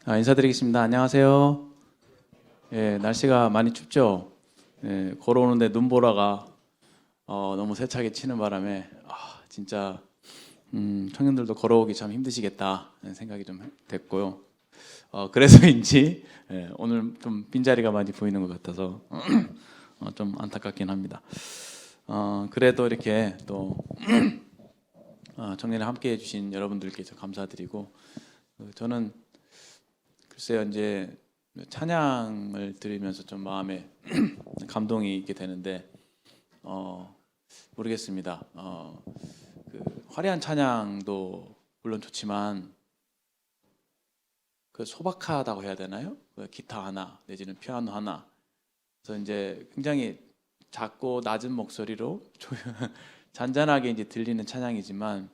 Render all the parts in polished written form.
인사드리겠습니다. 안녕하세요. 예, 날씨가 많이 춥죠. 예, 걸어오는데 눈보라가 너무 세차게 치는 바람에 진짜 청년들도 걸어오기 참 힘드시겠다 생각이 좀 됐고요. 그래서인지 오늘 좀 빈자리가 많이 보이는 것 같아서 좀 안타깝긴 합니다. 그래도 이렇게 또 청년에 함께해 주신 여러분들께 감사드리고, 저는 글쎄요, 이제 찬양을 들으면서 좀 마음에 감동이 있게 되는데 모르겠습니다. 그 화려한 찬양도 물론 좋지만 그 소박하다고 해야 되나요? 그 기타 하나 내지는 피아노 하나, 그래서 이제 굉장히 작고 낮은 목소리로 잔잔하게 이제 들리는 찬양이지만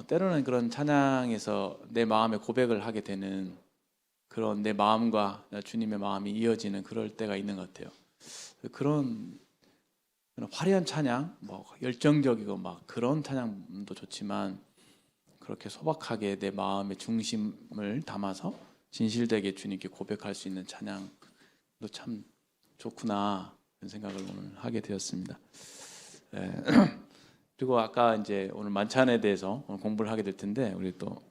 때로는 그런 찬양에서 내 마음의 고백을 하게 되는, 그런 내 마음과 주님의 마음이 이어지는 그럴 때가 있는 것 같아요. 그런 화려한 찬양, 뭐 열정적이고 막 그런 찬양도 좋지만 그렇게 소박하게 내 마음의 중심을 담아서 진실되게 주님께 고백할 수 있는 찬양도 참 좋구나 그런 생각을 오늘 하게 되었습니다. 그리고 아까 이제 오늘 만찬에 대해서 공부를 하게 될 텐데, 우리 또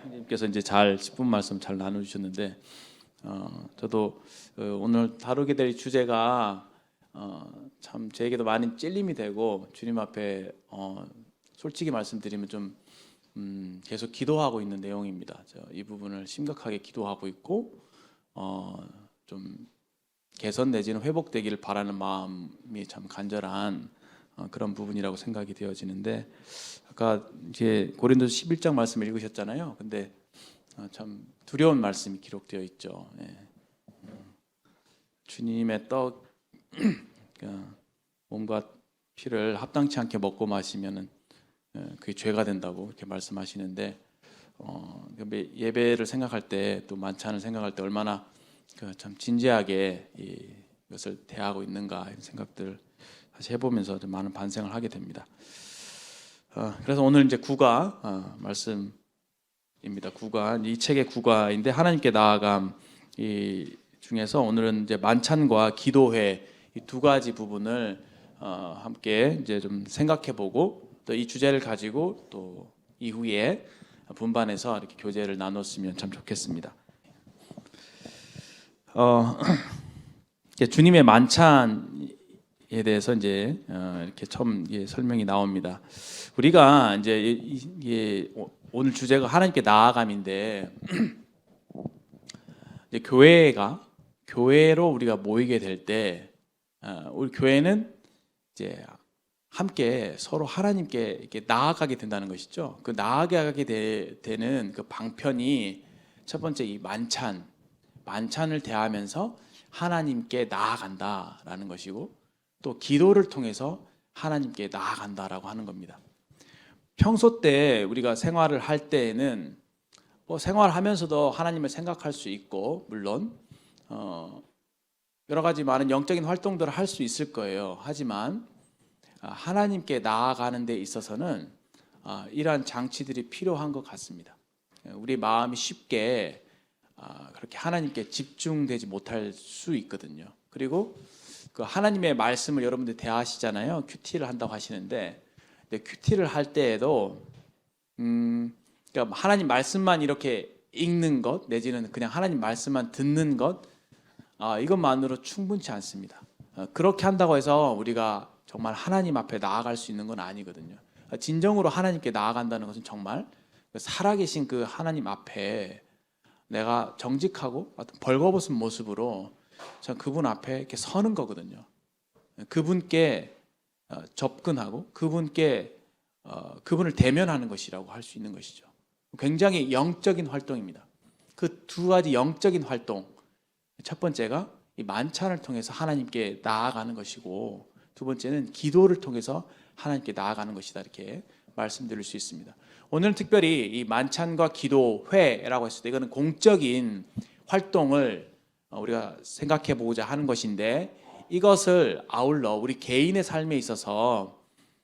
님께서 이제 잘 10분 말씀 잘 나눠주셨는데, 저도 오늘 다루게 될 주제가 참 저에게도 많은 찔림이 되고, 주님 앞에 솔직히 말씀드리면 좀 계속 기도하고 있는 내용입니다. 이 부분을 심각하게 기도하고 있고 좀 개선 내지는 회복되기를 바라는 마음이 참 간절한 그런 부분이라고 생각이 되어지는데, 아까 이제 고린도서 11장 말씀을 읽으셨잖아요. 근데 참 두려운 말씀이 기록되어 있죠. 주님의 떡 몸과 피를 합당치 않게 먹고 마시면은 그게 죄가 된다고 이렇게 말씀하시는데, 예배를 생각할 때, 또 만찬을 생각할 때 얼마나 참 진지하게 이것을 대하고 있는가 이런 생각들 다시 해보면서 좀 많은 반성을 하게 됩니다. 그래서 오늘 이제 구가 말씀입니다. 구가 이 책의 구가인데, 하나님께 나아감 이 중에서 오늘은 이제 만찬과 기도회 이 두 가지 부분을 함께 이제 좀 생각해보고, 또 이 주제를 가지고 또 이후에 분반해서 이렇게 교제를 나눴으면 참 좋겠습니다. 주님의 만찬에 대해서 이제 이렇게 처음 설명이 나옵니다. 우리가 이제 오늘 주제가 하나님께 나아감인데, 이제 교회로 우리가 모이게 될 때, 우리 교회는 이제 함께 서로 하나님께 이렇게 나아가게 된다는 것이죠. 그 나아가게 되는 그 방편이 첫 번째 이 만찬을 대하면서 하나님께 나아간다라는 것이고, 또 기도를 통해서 하나님께 나아간다라고 하는 겁니다. 평소 때 우리가 생활을 할 때에는 생활하면서도 하나님을 생각할 수 있고, 물론 여러 가지 많은 영적인 활동들을 할 수 있을 거예요. 하지만 하나님께 나아가는 데 있어서는 이러한 장치들이 필요한 것 같습니다. 우리 마음이 쉽게 그렇게 하나님께 집중되지 못할 수 있거든요. 그리고 그 하나님의 말씀을 여러분들 대하시잖아요. 큐티를 한다고 하시는데, 큐티를 할 때에도 그러니까 하나님 말씀만 이렇게 읽는 것 내지는 그냥 하나님 말씀만 듣는 것, 이것만으로 충분치 않습니다. 그렇게 한다고 해서 우리가 정말 하나님 앞에 나아갈 수 있는 건 아니거든요. 진정으로 하나님께 나아간다는 것은 정말 살아계신 그 하나님 앞에 내가 정직하고 벌거벗은 모습으로 그분 앞에 이렇게 서는 거거든요. 그분께 접근하고 그분을 대면하는 것이라고 할 수 있는 것이죠. 굉장히 영적인 활동입니다. 그 두 가지 영적인 활동, 첫 번째가 이 만찬을 통해서 하나님께 나아가는 것이고, 두 번째는 기도를 통해서 하나님께 나아가는 것이다, 이렇게 말씀드릴 수 있습니다. 오늘은 특별히 이 만찬과 기도회라고 했을 때, 이거는 공적인 활동을 우리가 생각해 보고자 하는 것인데, 이것을 아울러 우리 개인의 삶에 있어서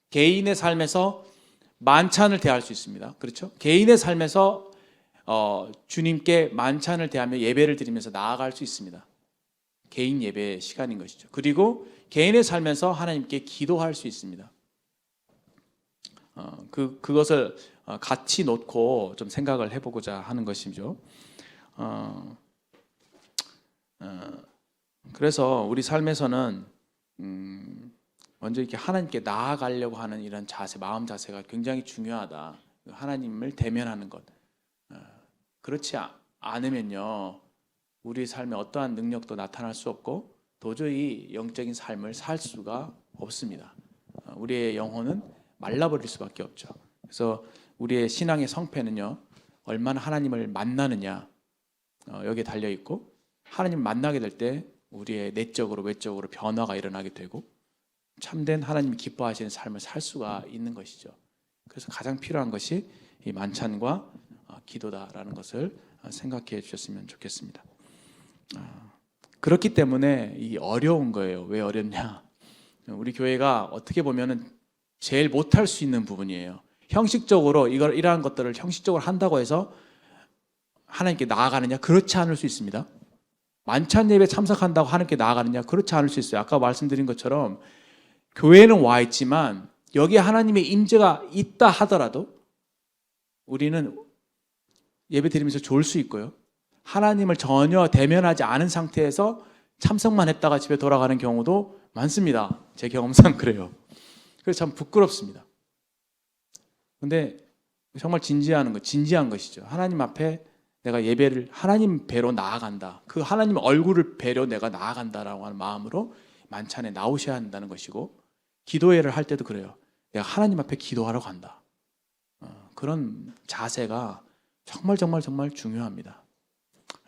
개인의 삶에서 만찬을 대할 수 있습니다. 그렇죠? 개인의 삶에서 주님께 만찬을 대하며 예배를 드리면서 나아갈 수 있습니다. 개인 예배 시간인 것이죠. 그리고 개인의 삶에서 하나님께 기도할 수 있습니다. 그것을 같이 놓고 좀 생각을 해보고자 하는 것이죠. 그래서 우리 삶에서는 먼저 이렇게 하나님께 나아가려고 하는 이런 자세, 마음 자세가 굉장히 중요하다. 하나님을 대면하는 것. 그렇지 않으면요, 우리 삶에 어떠한 능력도 나타날 수 없고 도저히 영적인 삶을 살 수가 없습니다. 우리의 영혼은 말라버릴 수밖에 없죠. 그래서 우리의 신앙의 성패는요, 얼마나 하나님을 만나느냐 여기에 달려 있고, 하나님을 만나게 될 때 우리의 내적으로 외적으로 변화가 일어나게 되고 참된 하나님이 기뻐하시는 삶을 살 수가 있는 것이죠. 그래서 가장 필요한 것이 이 만찬과 기도다라는 것을 생각해 주셨으면 좋겠습니다. 그렇기 때문에 이 어려운 거예요. 왜 어렵냐? 우리 교회가 어떻게 보면은 제일 못할 수 있는 부분이에요. 형식적으로 이러한 것들을 형식적으로 한다고 해서 하나님께 나아가느냐? 그렇지 않을 수 있습니다. 만찬 예배 참석한다고 하나님께 나아가느냐? 그렇지 않을 수 있어요. 아까 말씀드린 것처럼 교회는 와 있지만 여기에 하나님의 임재가 있다 하더라도 우리는 예배 드리면서 좋을 수 있고요, 하나님을 전혀 대면하지 않은 상태에서 참석만 했다가 집에 돌아가는 경우도 많습니다. 제 경험상 그래요. 그래서 참 부끄럽습니다. 근데 정말 진지한 것이죠. 하나님 앞에 내가 예배를 하나님 뵈러 나아간다. 그 하나님 얼굴을 뵈러 내가 나아간다라고 하는 마음으로 만찬에 나오셔야 한다는 것이고, 기도회를 할 때도 그래요. 내가 하나님 앞에 기도하러 간다. 그런 자세가 정말 중요합니다.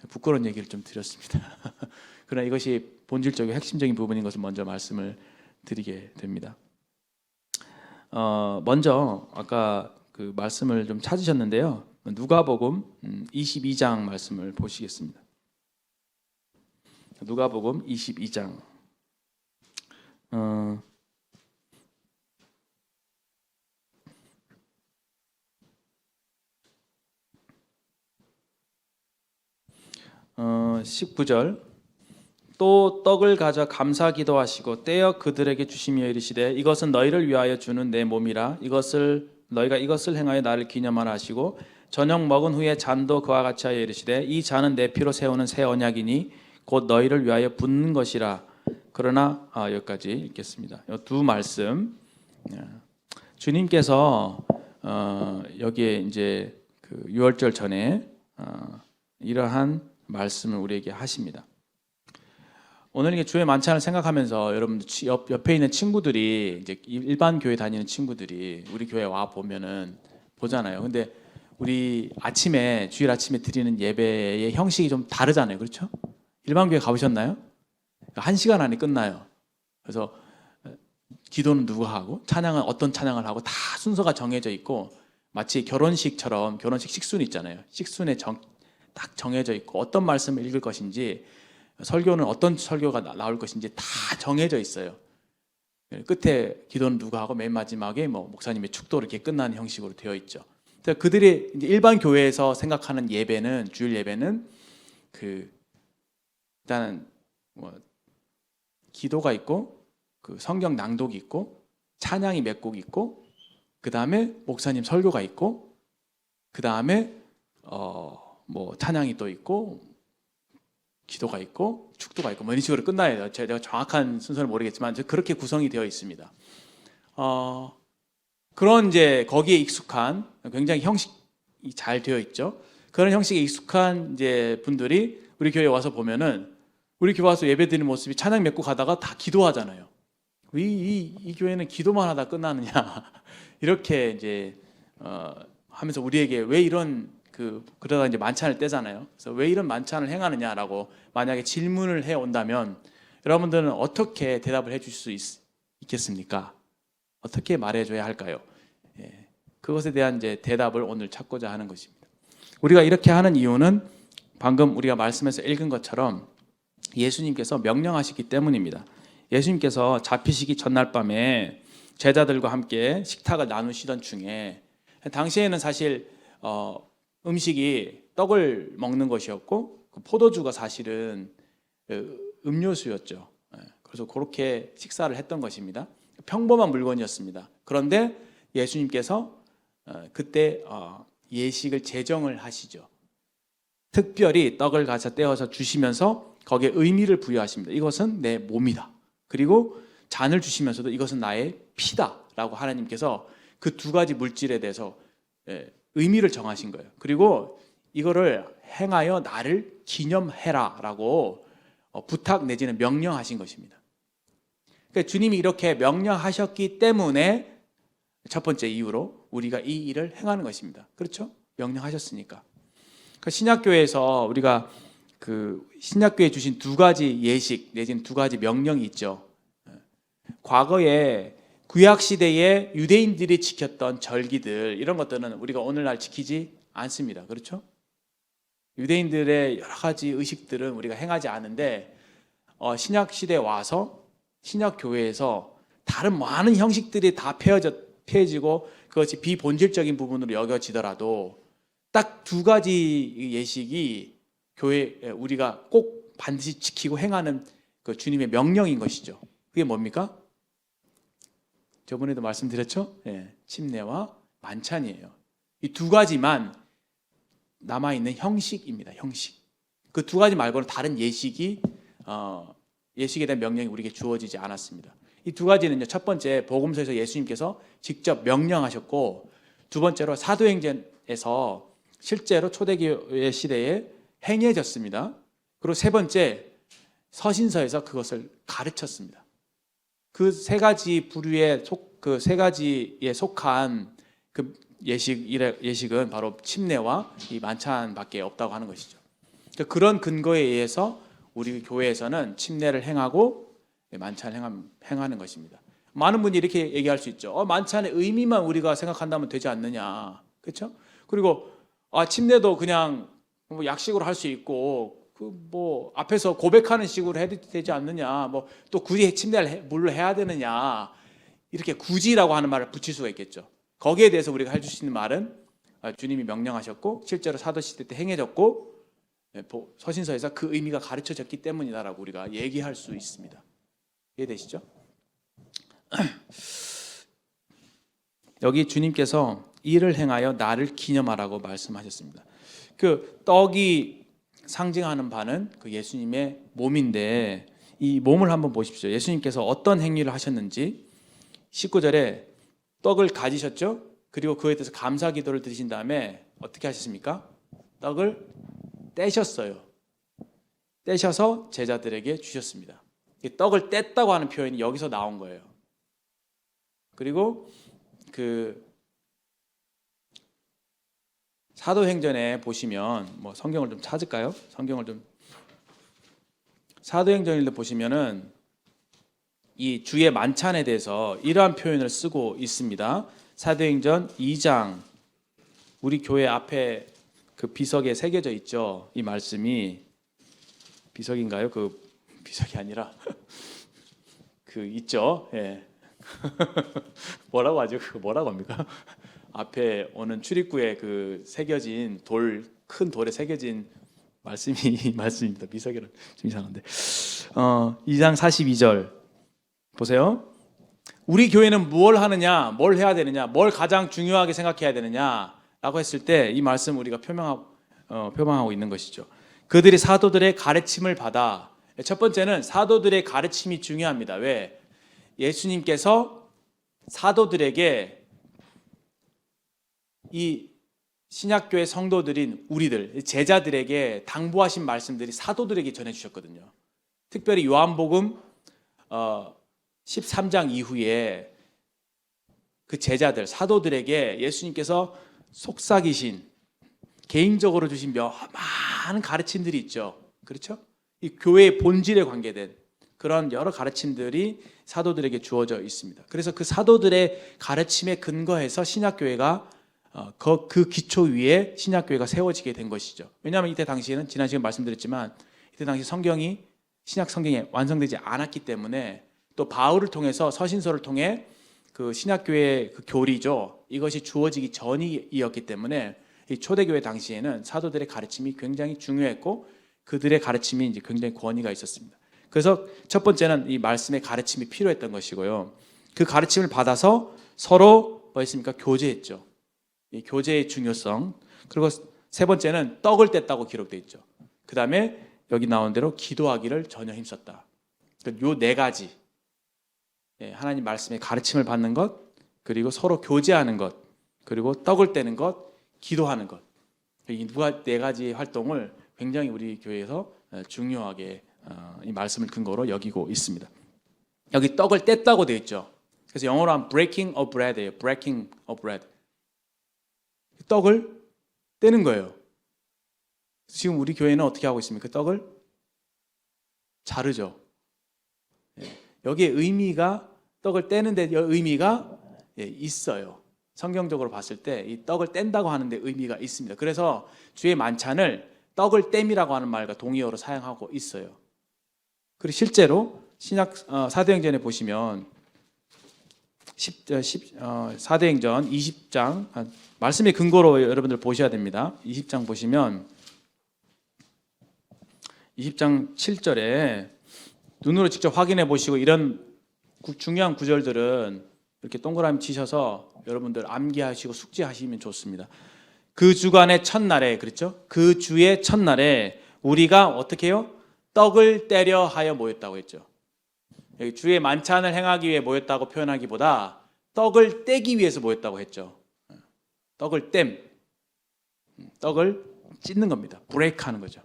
부끄러운 얘기를 좀 드렸습니다. 그러나 이것이 본질적인 핵심적인 부분인 것을 먼저 말씀을 드리게 됩니다. 먼저 아까 그 말씀을 좀 찾으셨는데요. 누가복음 22장 말씀을 보시겠습니다. 누가복음 22장. 19절. 또 떡을 가져 감사 기도하시고 떼어 그들에게 주시며 이르시되 이것은 너희를 위하여 주는 내 몸이라. 너희가 이것을 행하여 나를 기념하라 하시고, 저녁 먹은 후에 잔도 그와 같이 하여 이르시되 이 잔은 내 피로 세우는 새 언약이니 곧 너희를 위하여 붓는 것이라. 그러나 여기까지 읽겠습니다. 이 두 말씀, 주님께서 여기에 이제 그 유월절 전에 이러한 말씀을 우리에게 하십니다. 오늘 이게 주의 만찬을 생각하면서 여러분들 옆에 있는 친구들이, 이제 일반 교회 다니는 친구들이 우리 교회 와 보면은 보잖아요. 근데 우리 주일 아침에 드리는 예배의 형식이 좀 다르잖아요. 그렇죠? 일반 교회 가보셨나요? 1시간 안에 끝나요. 그래서 기도는 누가 하고 찬양은 어떤 찬양을 하고 다 순서가 정해져 있고, 마치 결혼식처럼 결혼식 식순 있잖아요. 식순에 딱 정해져 있고 어떤 말씀을 읽을 것인지, 설교는 어떤 설교가 나올 것인지 다 정해져 있어요. 끝에 기도는 누가 하고 맨 마지막에 목사님의 축도로 이렇게 끝나는 형식으로 되어 있죠. 그들이 이제 일반 교회에서 생각하는 예배는, 주일 예배는 일단은 기도가 있고 그 성경 낭독이 있고 찬양이 몇 곡 있고, 그 다음에 목사님 설교가 있고, 그 다음에 찬양이 또 있고 기도가 있고 축도가 있고 이런 식으로 끝나요. 제가 정확한 순서를 모르겠지만 그렇게 구성이 되어 있습니다. 그런 이제 거기에 익숙한, 굉장히 형식이 잘 되어 있죠. 그런 형식에 익숙한 이제 분들이 우리 교회에 와서 보면은, 우리 교회 와서 예배드리는 모습이 찬양 맺고 가다가 다 기도하잖아요. 이 교회는 기도만 하다 끝나느냐 이렇게 이제 하면서 우리에게 왜 이런 그러다 이제 만찬을 떼잖아요. 그래서 왜 이런 만찬을 행하느냐라고 만약에 질문을 해 온다면 여러분들은 어떻게 대답을 해 주실 수 있겠습니까? 어떻게 말해줘야 할까요? 그것에 대한 이제 대답을 오늘 찾고자 하는 것입니다. 우리가 이렇게 하는 이유는 방금 우리가 말씀에서 읽은 것처럼 예수님께서 명령하시기 때문입니다. 예수님께서 잡히시기 전날 밤에 제자들과 함께 식탁을 나누시던 중에, 당시에는 사실 음식이 떡을 먹는 것이었고 그 포도주가 사실은 음료수였죠. 그래서 그렇게 식사를 했던 것입니다. 평범한 물건이었습니다. 그런데 예수님께서 그때 예식을 제정을 하시죠. 특별히 떡을 가서 떼어서 주시면서 거기에 의미를 부여하십니다. 이것은 내 몸이다. 그리고 잔을 주시면서도 이것은 나의 피다라고 하나님께서 그 두 가지 물질에 대해서 의미를 정하신 거예요. 그리고 이거를 행하여 나를 기념해라라고 부탁 내지는 명령하신 것입니다. 그러니까 주님이 이렇게 명령하셨기 때문에 첫 번째 이유로 우리가 이 일을 행하는 것입니다. 그렇죠? 명령하셨으니까. 그러니까 신약교회에서 우리가 그 신약교회에 주신 두 가지 예식 내지는 두 가지 명령이 있죠. 과거에 구약 시대에 유대인들이 지켰던 절기들 이런 것들은 우리가 오늘날 지키지 않습니다. 그렇죠? 유대인들의 여러 가지 의식들은 우리가 행하지 않는데 신약 시대에 와서 신약 교회에서 다른 많은 형식들이 다 폐해지고 그것이 비본질적인 부분으로 여겨지더라도 딱 두 가지 예식이 교회 우리가 꼭 반드시 지키고 행하는 그 주님의 명령인 것이죠. 그게 뭡니까? 저번에도 말씀드렸죠? 침례와 만찬이에요. 이 두 가지만 남아있는 형식입니다. 형식. 그 두 가지 말고는 다른 예식에 대한 명령이 우리에게 주어지지 않았습니다. 이 두 가지는요, 첫 번째 복음서에서 예수님께서 직접 명령하셨고, 두 번째로 사도행전에서 실제로 초대교회 시대에 행해졌습니다. 그리고 세 번째 서신서에서 그것을 가르쳤습니다. 그 세 가지 부류에 그 세 가지에 속한 그 예식은 바로 침례와 이 만찬밖에 없다고 하는 것이죠. 그런 근거에 의해서 우리 교회에서는 침례를 행하고 만찬을 행하는 것입니다. 많은 분이 이렇게 얘기할 수 있죠. 만찬의 의미만 우리가 생각한다면 되지 않느냐, 그렇죠? 그리고 침례도 그냥 뭐 약식으로 할 수 있고, 뭐 앞에서 고백하는 식으로 해도 되지 않느냐, 뭐 또 굳이 침례를 물로 해야 되느냐, 이렇게 굳이라고 하는 말을 붙일 수가 있겠죠. 거기에 대해서 우리가 할 수 있는 말은 주님이 명령하셨고 실제로 사도시대 때 행해졌고 서신서에서 그 의미가 가르쳐졌기 때문이다라고 우리가 얘기할 수 있습니다. 이해되시죠? 여기 주님께서 이를 행하여 나를 기념하라고 말씀하셨습니다. 그 떡이 상징하는 바는 그 예수님의 몸인데 이 몸을 한번 보십시오. 예수님께서 어떤 행위를 하셨는지 19절에 떡을 가지셨죠? 그리고 그에 대해서 감사 기도를 드리신 다음에 어떻게 하셨습니까? 떡을 떼셨어요. 떼셔서 제자들에게 주셨습니다. 떡을 뗐다고 하는 표현이 여기서 나온 거예요. 그리고 그 사도행전에 보시면 뭐 성경을 좀 찾을까요? 사도행전을 보시면은 이 주의 만찬에 대해서 이러한 표현을 쓰고 있습니다. 사도행전 2장 우리 교회 앞에 그 비석에 새겨져 있죠. 이 말씀이 비석인가요? 그 비석이 아니라 그 있죠. 예. 뭐라고 하죠? 그거 뭐라고 합니까? 앞에 오는 출입구에 그 새겨진 큰 돌에 새겨진 말씀이 이 말씀입니다. 비석이라 좀 이상한데. 2장 42절 보세요. 우리 교회는 무엇을 하느냐, 뭘 해야 되느냐, 뭘 가장 중요하게 생각해야 되느냐라고 했을 때 이 말씀 우리가 표방하고 있는 것이죠. 그들이 사도들의 가르침을 받아. 첫 번째는 사도들의 가르침이 중요합니다. 왜? 예수님께서 사도들에게 이 신약교회 성도들인 우리들, 제자들에게 당부하신 말씀들이 사도들에게 전해주셨거든요. 특별히 요한복음 13장 이후에 그 제자들, 사도들에게 예수님께서 속삭이신 개인적으로 주신 많은 가르침들이 있죠. 그렇죠? 이 교회의 본질에 관계된 그런 여러 가르침들이 사도들에게 주어져 있습니다. 그래서 그 사도들의 가르침에 근거해서 신약교회가 그 기초 위에 신약교회가 세워지게 된 것이죠. 왜냐하면 이때 당시에는 지난 시간에 말씀드렸지만 이때 당시 성경이 신약 성경이 완성되지 않았기 때문에 또 바울을 통해서 서신서를 통해 그 신약교회의 그 교리죠. 이것이 주어지기 전이었기 때문에 이 초대교회 당시에는 사도들의 가르침이 굉장히 중요했고 그들의 가르침이 이제 굉장히 권위가 있었습니다. 그래서 첫 번째는 이 말씀의 가르침이 필요했던 것이고요. 그 가르침을 받아서 서로 뭐했습니까? 교제했죠. 이 교제의 중요성. 그리고 세 번째는 떡을 뗐다고 기록되어 있죠. 그 다음에 여기 나온 대로 기도하기를 전혀 힘썼다. 요 네 가지, 하나님 말씀의 가르침을 받는 것, 그리고 서로 교제하는 것, 그리고 떡을 떼는 것, 기도하는 것. 이 네 가지 활동을 굉장히 우리 교회에서 중요하게 이 말씀을 근거로 여기고 있습니다. 여기 떡을 뗐다고 되어 있죠. 그래서 영어로 하면 breaking of bread예요. breaking of bread. 떡을 떼는 거예요. 지금 우리 교회는 어떻게 하고 있습니까? 떡을 자르죠. 여기에 의미가, 떡을 떼는 데 의미가 있어요. 성경적으로 봤을 때 이 떡을 뗀다고 하는데 의미가 있습니다. 그래서 주의 만찬을 떡을 땜이라고 하는 말과 동의어로 사용하고 있어요. 그리고 실제로 신약 사도행전에 보시면 사도행전 20장 말씀의 근거로 여러분들 보셔야 됩니다. 20장 보시면 20장 7절에 눈으로 직접 확인해 보시고 이런 중요한 구절들은 이렇게 동그라미 치셔서 여러분들 암기하시고 숙지하시면 좋습니다. 그 주간의 첫날에, 그렇죠? 그 주의 첫날에 우리가 어떻게 해요? 떡을 떼려 하여 모였다고 했죠. 여기 주의 만찬을 행하기 위해 모였다고 표현하기보다 떡을 떼기 위해서 모였다고 했죠. 떡을 땜, 떡을 찢는 겁니다. 브레이크 하는 거죠.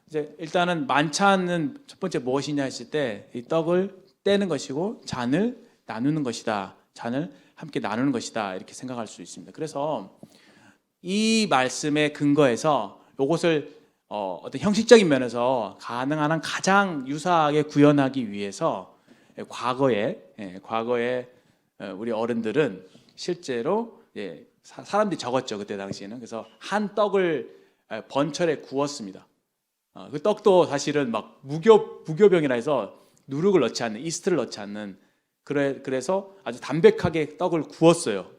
이제 일단은 만찬은 첫 번째 무엇이냐 했을 때 이 떡을 떼는 것이고 잔을 나누는 것이다. 잔을 함께 나누는 것이다. 이렇게 생각할 수 있습니다. 그래서 이 말씀의 근거에서 이것을 어떤 형식적인 면에서 가능한 한 가장 유사하게 구현하기 위해서 과거에 우리 어른들은 실제로 사람들이 적었죠. 그때 당시에는. 그래서 한 떡을 번철에 구웠습니다. 그 떡도 사실은 막 무교병이라 해서 누룩을 넣지 않는, 이스트를 넣지 않는, 그래서 아주 담백하게 떡을 구웠어요.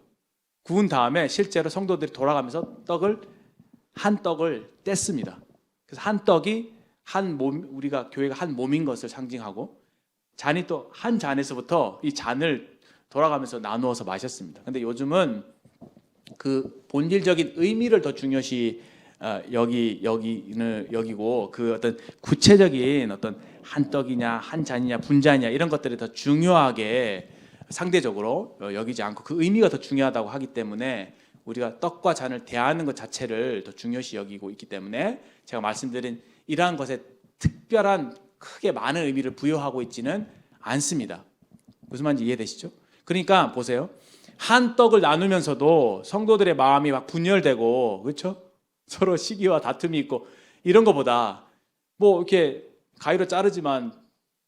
구운 다음에 실제로 성도들이 돌아가면서 한 떡을 뗐습니다. 그래서 한 떡이 한 몸, 우리가 교회가 한 몸인 것을 상징하고, 잔이 또 한 잔에서부터 이 잔을 돌아가면서 나누어서 마셨습니다. 근데 요즘은 그 본질적인 의미를 더 중요시 여기고 그 어떤 구체적인 어떤 한 떡이냐 한 잔이냐 분잔이냐 이런 것들이 더 중요하게 상대적으로 여기지 않고 그 의미가 더 중요하다고 하기 때문에 우리가 떡과 잔을 대하는 것 자체를 더 중요시 여기고 있기 때문에 제가 말씀드린 이러한 것에 특별한 크게 많은 의미를 부여하고 있지는 않습니다. 무슨 말인지 이해되시죠? 그러니까 보세요. 한 떡을 나누면서도 성도들의 마음이 막 분열되고, 그렇죠? 서로 시기와 다툼이 있고 이런 것보다 뭐 이렇게 가위로 자르지만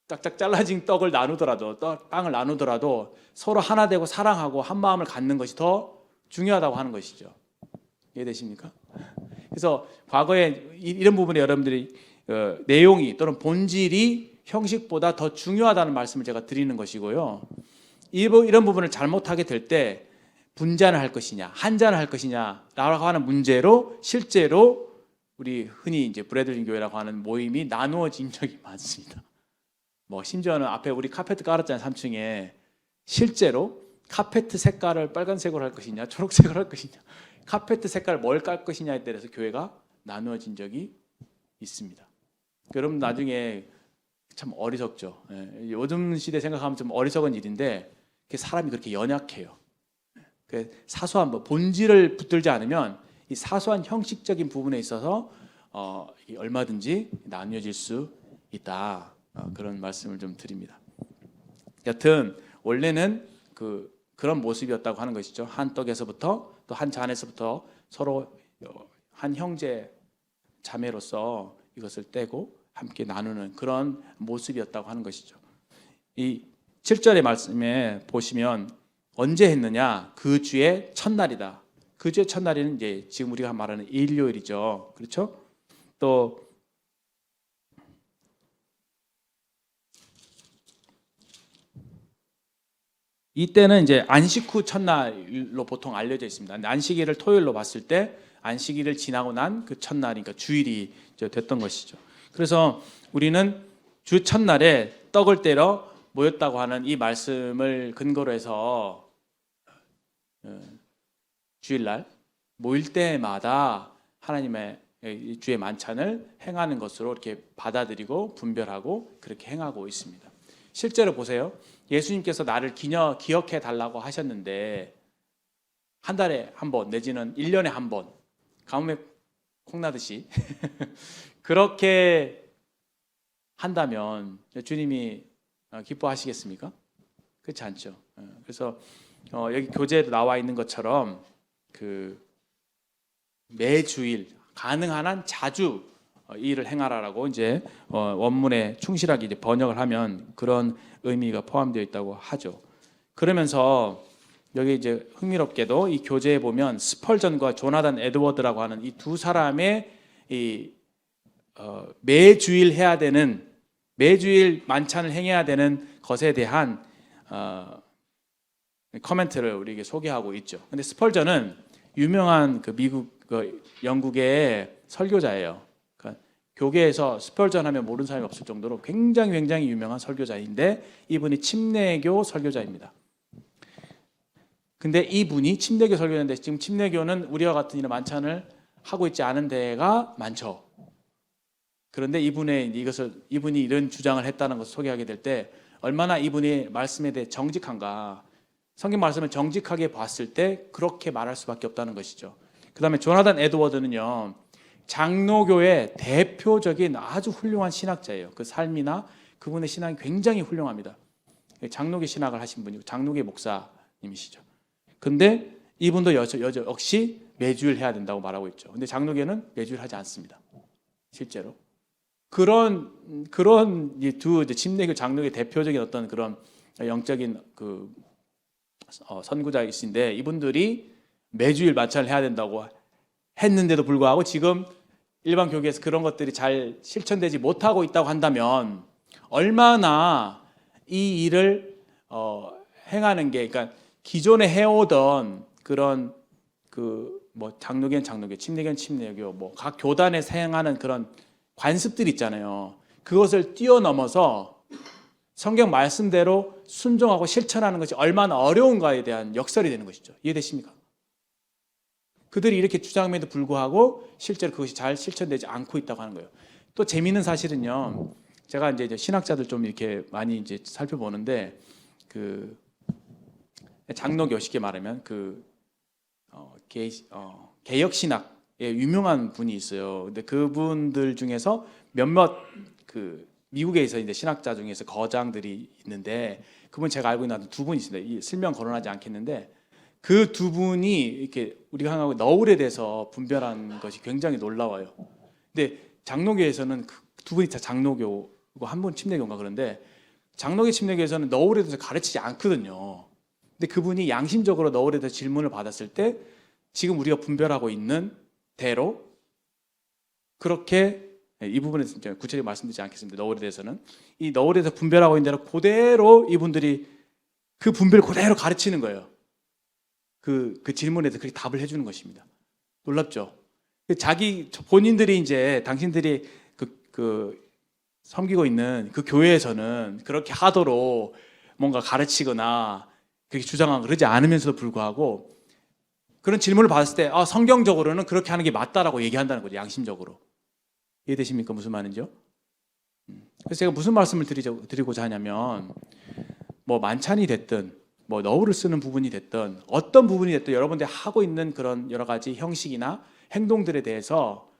짝짝 잘라진 떡을 나누더라도 빵을 나누더라도 서로 하나 되고 사랑하고 한 마음을 갖는 것이 더 중요하다고 하는 것이죠. 이해되십니까? 그래서 과거에 이런 부분에 여러분들이 내용이 또는 본질이 형식보다 더 중요하다는 말씀을 제가 드리는 것이고요. 이런 부분을 잘못하게 될 때 분잔을 할 것이냐, 한잔을 할 것이냐라고 하는 문제로 실제로 우리 흔히 이제 브래들린 교회라고 하는 모임이 나누어진 적이 많습니다. 뭐 심지어는 앞에 우리 카페트 깔았잖아요, 3층에. 실제로 카페트 색깔을 빨간색으로 할 것이냐, 초록색으로 할 것이냐, 카페트 색깔을 뭘 깔 것이냐에 따라서 교회가 나누어진 적이 있습니다. 여러분 나중에 참 어리석죠. 요즘 시대 생각하면 좀 어리석은 일인데 사람이 그렇게 연약해요. 사소한 본질을 붙들지 않으면 이 사소한 형식적인 부분에 있어서 얼마든지 나뉘어질 수 있다. 그런 말씀을 좀 드립니다. 여튼 원래는 그런 모습이었다고 하는 것이죠. 한 떡에서부터 또 한 잔에서부터 서로 한 형제 자매로서 이것을 떼고 함께 나누는 그런 모습이었다고 하는 것이죠. 이 7절의 말씀에 보시면 언제 했느냐? 그 주의 첫날이다. 그 주의 첫날에는 이제 지금 우리가 말하는 일요일이죠. 그렇죠? 또 이때는 이제 안식 후 첫날로 보통 알려져 있습니다. 안식일을 토요일로 봤을 때 안식일을 지나고 난 그 첫날이니까 주일이 이제 됐던 것이죠. 그래서 우리는 주 첫날에 떡을 떼러 모였다고 하는 이 말씀을 근거로 해서 주일날 모일 때마다 하나님의 주의 만찬을 행하는 것으로 이렇게 받아들이고 분별하고 그렇게 행하고 있습니다. 실제로 보세요. 예수님께서 나를 기억해 달라고 하셨는데 한 달에 한 번 내지는 1년에 한 번 가뭄에 콩나듯이 그렇게 한다면 주님이 기뻐하시겠습니까? 그렇지 않죠. 그래서 여기 교재에도 나와 있는 것처럼 그 매주일 가능한 한 자주 이 일을 행하라라고 이제 원문에 충실하게 이제 번역을 하면 그런 의미가 포함되어 있다고 하죠. 그러면서 여기 이제 흥미롭게도 이 교재에 보면 스펄전과 조나단 에드워드라고 하는 이 두 사람의 이 매주일 해야 되는 매주일 만찬을 행해야 되는 것에 대한 코멘트를 우리에게 소개하고 있죠. 근데 스펄전은 유명한 그 미국 영국의 설교자예요. 그러니까 교계에서 스펄전 하면 모르는 사람이 없을 정도로 굉장히 유명한 설교자인데 이분이 침례교 설교자입니다. 근데 이분이 침례교 설교자인데 지금 침례교는 우리와 같은 이런 만찬을 하고 있지 않은 데가 많죠. 그런데 이분이 이런 주장을 했다는 것을 소개하게 될 때 얼마나 이분이 말씀에 대해 정직한가. 성경 말씀을 정직하게 봤을 때 그렇게 말할 수밖에 없다는 것이죠. 그 다음에 조나단 에드워드는요, 장로교의 대표적인 아주 훌륭한 신학자예요. 그 삶이나 그분의 신앙이 굉장히 훌륭합니다. 장로교 신학을 하신 분이고 장로교 목사님이시죠. 근데 이분도 역시 매주일 해야 된다고 말하고 있죠. 근데 장로교는 매주일 하지 않습니다. 실제로. 그런 이 두 침례교 장로교의 대표적인 어떤 그런 영적인 그 선구자이신데 이분들이 매주일 만찬을 해야 된다고 했는데도 불구하고 지금 일반 교계에서 그런 것들이 잘 실천되지 못하고 있다고 한다면 얼마나 이 일을 행하는 게 그러니까 기존에 해오던 그런 그 뭐 장로교는 장로교, 침례교는 침례교, 뭐 각 교단에서 행하는 그런 관습들이 있잖아요. 그것을 뛰어넘어서 성경 말씀대로 순종하고 실천하는 것이 얼마나 어려운가에 대한 역설이 되는 것이죠. 이해되십니까? 그들이 이렇게 주장함에도 불구하고 실제로 그것이 잘 실천되지 않고 있다고 하는 거예요. 또 재미있는 사실은요. 제가 이제 신학자들 좀 이렇게 많이 이제 살펴보는데 그 장로교 쉽게 말하면 그 개혁 신학의 유명한 분이 있어요. 근데 그분들 중에서 몇몇 그 미국에서 이제 신학자 중에서 거장들이 있는데 그분 제가 알고 있는 두 분이 있습니다. 이 설명 거론하지 않겠는데 그 두 분이 이렇게 우리가 하고 너울에 대해서 분별한 것이 굉장히 놀라워요. 근데 장로교에서는 그 두 분이 다 장로교고 한 분 침례교인가 그런데 장로교 침례교에서는 너울에 대해서 가르치지 않거든요. 근데 그분이 양심적으로 너울에 대해서 질문을 받았을 때 지금 우리가 분별하고 있는 대로 그렇게 이 부분에 구체적으로 말씀드리지 않겠습니다. 너울에 대해서는 이 너울에 대해서 분별하고 있는 대로 그대로 이분들이 그 분별을 그대로 가르치는 거예요. 그 질문에 대해서 그렇게 답을 해주는 것입니다. 놀랍죠? 본인들이 이제 당신들이 섬기고 있는 그 교회에서는 그렇게 하도록 뭔가 가르치거나 그렇게 주장하고 그러지 않으면서도 불구하고 그런 질문을 받았을 때 성경적으로는 그렇게 하는 게 맞다라고 얘기한다는 거죠. 양심적으로. 이해되십니까? 무슨 말인지요? 그래서 제가 무슨 말씀을 드리고자 하냐면 뭐 만찬이 됐든 뭐 너울을 쓰는 부분이 됐든 어떤 부분이 됐든 여러분들이 하고 있는 그런 여러 가지 형식이나 행동들에 대해서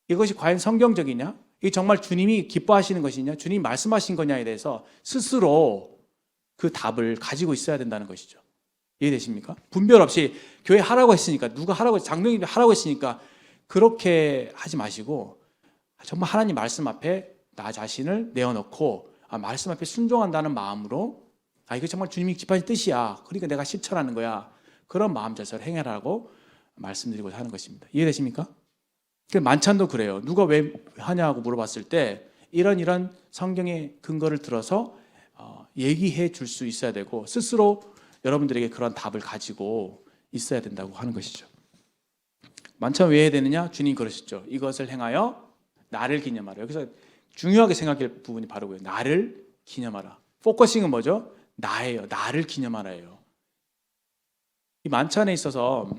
이것이 과연 성경적이냐? 이게 정말 주님이 기뻐하시는 것이냐? 주님이 말씀하신 거냐에 대해서 스스로 그 답을 가지고 있어야 된다는 것이죠. 이해되십니까? 분별 없이 교회 하라고 했으니까 누가 하라고 장로님이 하라고 했으니까 그렇게 하지 마시고 정말 하나님 말씀 앞에 나 자신을 내어놓고 말씀 앞에 순종한다는 마음으로 이거 정말 주님이 기뻐하신 뜻이야. 그러니까 내가 실천하는 거야. 그런 마음 자세를 행하라고 말씀드리고자 하는 것입니다. 이해되십니까? 만찬도 그래요. 누가 왜 하냐고 물어봤을 때 이런 성경의 근거를 들어서 얘기해 줄 수 있어야 되고 스스로 여러분들에게 그런 답을 가지고 있어야 된다고 하는 것이죠. 만찬 왜 해야 되느냐? 주님 그러셨죠. 이것을 행하여 나를 기념하라. 여기서 중요하게 생각할 부분이 바로 그거예요. 나를 기념하라. 포커싱은 뭐죠? 나예요. 나를 기념하라예요. 이 만찬에 있어서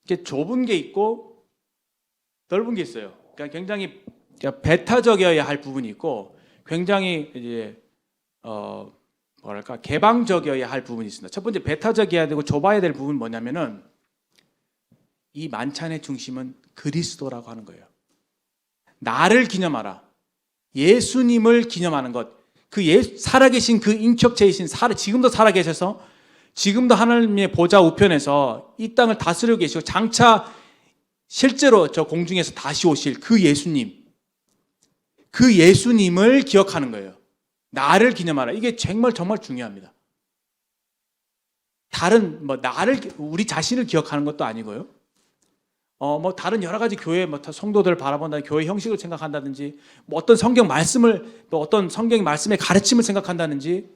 이게 좁은 게 있고 넓은 게 있어요. 그러니까 굉장히 배타적이어야 할 부분이 있고 굉장히 이제 뭐랄까 개방적이어야 할 부분이 있습니다. 첫 번째 배타적이어야 되고 좁아야 될 부분은 뭐냐면은 이 만찬의 중심은 그리스도라고 하는 거예요. 나를 기념하라. 예수님을 기념하는 것. 살아계신 그 인격체이신 지금도 살아계셔서 지금도 하나님의 보좌 우편에서 이 땅을 다스리고 계시고 장차 실제로 저 공중에서 다시 오실 그 예수님. 그 예수님을 기억하는 거예요. 나를 기념하라. 이게 정말 중요합니다. 다른 우리 자신을 기억하는 것도 아니고요. 다른 여러 가지 교회 성도들을 바라본다, 교회 형식을 생각한다든지, 어떤 성경 말씀을 어떤 성경 말씀의 가르침을 생각한다든지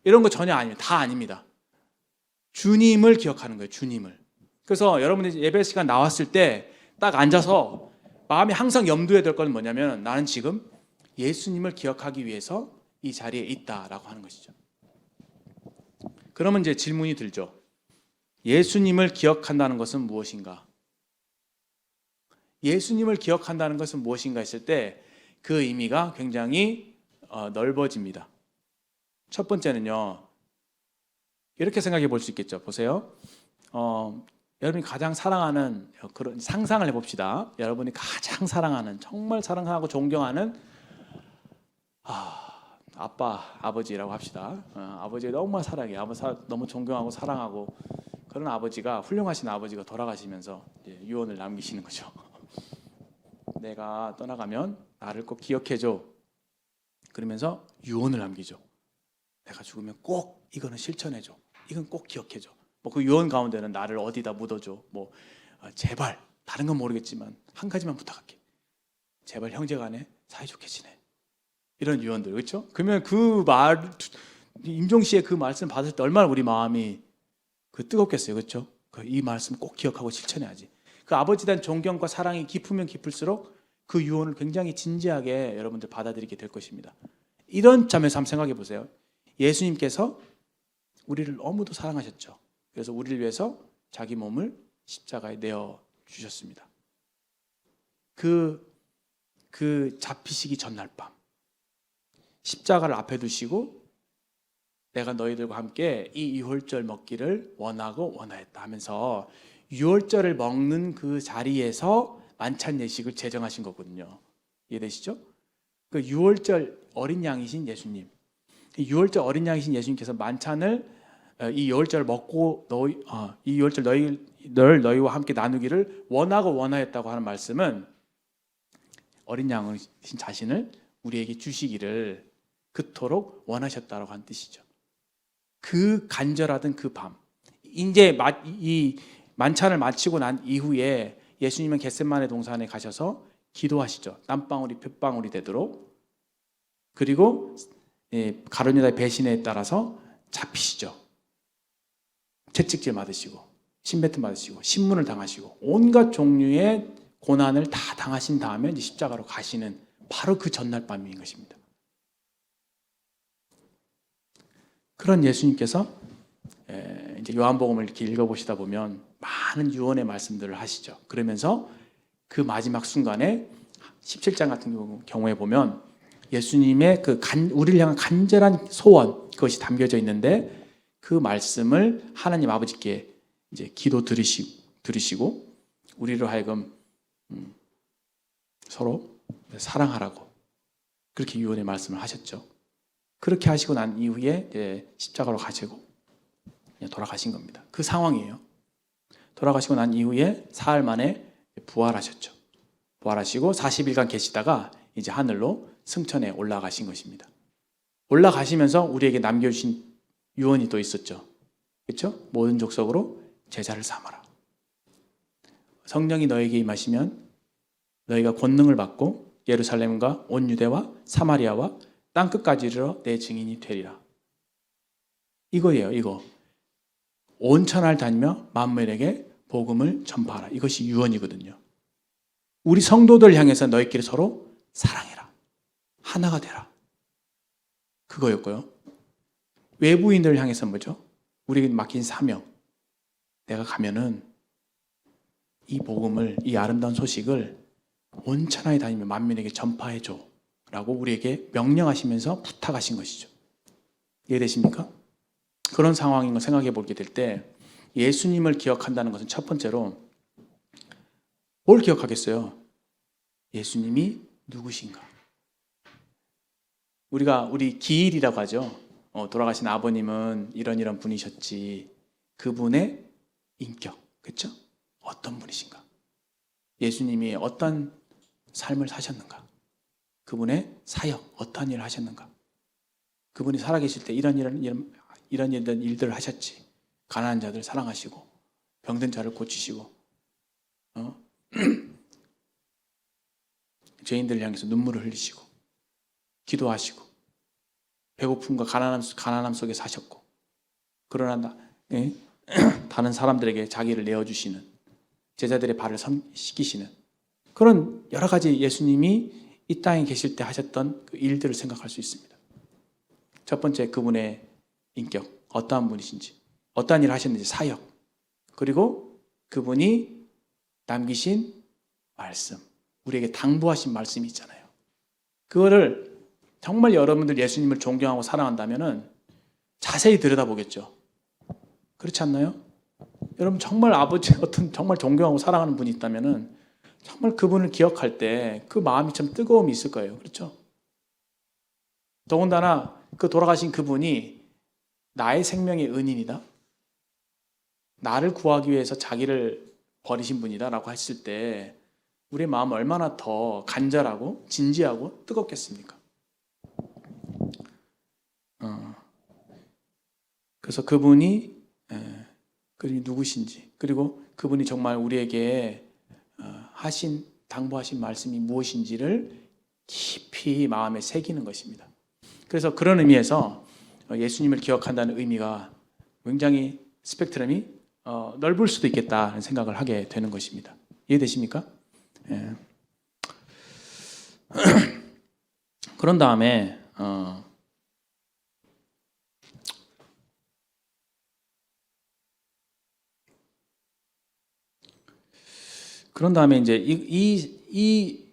이런 거 전혀 아니에요. 다 아닙니다. 주님을 기억하는 거예요. 주님을. 그래서 여러분이 예배 시간 나왔을 때 딱 앉아서 마음에 항상 염두에 될 건 뭐냐면 나는 지금 예수님을 기억하기 위해서 이 자리에 있다라고 하는 것이죠. 그러면 이제 질문이 들죠. 예수님을 기억한다는 것은 무엇인가? 예수님을 기억한다는 것은 무엇인가 했을 때 그 의미가 굉장히 넓어집니다. 첫 번째는요. 이렇게 생각해 볼 수 있겠죠. 보세요. 여러분이 가장 사랑하는 그런 상상을 해봅시다. 여러분이 가장 사랑하는 정말 사랑하고 존경하는 아빠, 아버지라고 합시다. 아버지 정말 사랑해요. 아버지 너무 존경하고 사랑하고 그런 아버지가 훌륭하신 아버지가 돌아가시면서 유언을 남기시는 거죠. 내가 떠나가면 나를 꼭 기억해줘. 그러면서 유언을 남기죠. 내가 죽으면 꼭 이거는 실천해줘. 이건 꼭 기억해줘. 그 유언 가운데는 나를 어디다 묻어줘. 제발 다른 건 모르겠지만 한 가지만 부탁할게. 제발 형제간에 사이좋게 지내. 이런 유언들, 그렇죠? 그러면 임종 씨의 그 말씀 받을 때 얼마나 우리 마음이 뜨겁겠어요, 그렇죠? 이 말씀 꼭 기억하고 실천해야지. 그 아버지에 대한 존경과 사랑이 깊으면 깊을수록 그 유언을 굉장히 진지하게 여러분들 받아들이게 될 것입니다. 이런 점에서 한번 생각해 보세요. 예수님께서 우리를 너무도 사랑하셨죠. 그래서 우리를 위해서 자기 몸을 십자가에 내어 주셨습니다. 그 잡히시기 전날 밤 십자가를 앞에 두시고 내가 너희들과 함께 이 유월절 먹기를 원하고 원하였다 하면서 유월절을 먹는 그 자리에서 만찬 예식을 제정하신 거거든요. 이해되시죠? 그 유월절 어린 양이신 예수님, 유월절 어린 양이신 예수님께서 만찬을 이 유월절 먹고 이 유월절 너희와 함께 나누기를 원하고 원하였다고 하는 말씀은 어린 양이신 자신을 우리에게 주시기를 그토록 원하셨다라고 하는 뜻이죠. 그 간절하던 그 밤, 이제 이 만찬을 마치고 난 이후에 예수님은 겟세마네 동산에 가셔서 기도하시죠. 땀방울이 핏방울이 되도록. 그리고 가룟유다의 배신에 따라서 잡히시죠. 채찍질 맞으시고 침뱉음 맞으시고 신문을 당하시고 온갖 종류의 고난을 다 당하신 다음에 이제 십자가로 가시는 바로 그 전날 밤인 것입니다. 그런 예수님께서 이제 요한복음을 이렇게 읽어보시다 보면 많은 유언의 말씀들을 하시죠. 그러면서 그 마지막 순간에 17장 같은 경우에 보면 예수님의 우리를 향한 간절한 소원 그것이 담겨져 있는데 그 말씀을 하나님 아버지께 이제 기도 들으시고 우리로 하여금 서로 사랑하라고 그렇게 유언의 말씀을 하셨죠. 그렇게 하시고 난 이후에 십자가로 가시고 돌아가신 겁니다. 그 상황이에요. 돌아가시고 난 이후에 사흘 만에 부활하셨죠. 부활하시고 40일간 계시다가 이제 하늘로 승천에 올라가신 것입니다. 올라가시면서 우리에게 남겨주신 유언이 또 있었죠. 그렇죠? 모든 족속으로 제자를 삼아라. 성령이 너에게 임하시면 너희가 권능을 받고 예루살렘과 온 유대와 사마리아와 땅끝까지 이르러 내 증인이 되리라. 이거예요, 이거. 온 천하를 다니며 만민에게 복음을 전파하라. 이것이 유언이거든요. 우리 성도들 향해서 너희끼리 서로 사랑해라. 하나가 되라. 그거였고요. 외부인들 향해서 뭐죠? 우리에게 맡긴 사명. 내가 가면은 이 복음을, 이 아름다운 소식을 온 천하에 다니며 만민에게 전파해줘 라고 우리에게 명령하시면서 부탁하신 것이죠. 이해되십니까? 그런 상황인 걸 생각해 보게 될 때 예수님을 기억한다는 것은 첫 번째로 뭘 기억하겠어요? 예수님이 누구신가? 우리 기일이라고 하죠. 돌아가신 아버님은 이런 분이셨지. 그분의 인격, 그렇죠? 어떤 분이신가? 예수님이 어떤 삶을 사셨는가? 그분의 사역, 어떠한 일을 하셨는가? 그분이 살아계실 때 이런 일들을 하셨지. 가난한 자들 사랑하시고 병든 자를 고치시고 죄인들을 향해서 눈물을 흘리시고 기도하시고 배고픔과 가난함 속에 사셨고 그러나 다른 사람들에게 자기를 내어주시는 제자들의 발을 씻기시는 그런 여러 가지 예수님이 이 땅에 계실 때 하셨던 그 일들을 생각할 수 있습니다. 첫 번째, 그분의 인격, 어떠한 분이신지, 어떠한 일을 하셨는지, 사역, 그리고 그분이 남기신 말씀, 우리에게 당부하신 말씀이 있잖아요. 그거를 정말 여러분들 예수님을 존경하고 사랑한다면 자세히 들여다보겠죠. 그렇지 않나요? 여러분 정말 아버지 어떤 정말 존경하고 사랑하는 분이 있다면 정말 그분을 기억할 때 그 마음이 참 뜨거움이 있을 거예요. 그렇죠? 더군다나 그 돌아가신 그분이 나의 생명의 은인이다. 나를 구하기 위해서 자기를 버리신 분이다 라고 했을 때 우리의 마음은 얼마나 더 간절하고 진지하고 뜨겁겠습니까? 그래서 그분이 누구신지, 그리고 그분이 정말 우리에게 당부하신 말씀이 무엇인지를 깊이 마음에 새기는 것입니다. 그래서 그런 의미에서 예수님을 기억한다는 의미가 굉장히 스펙트럼이 넓을 수도 있겠다는 생각을 하게 되는 것입니다. 이해되십니까? 예. 그런 다음에 이제 이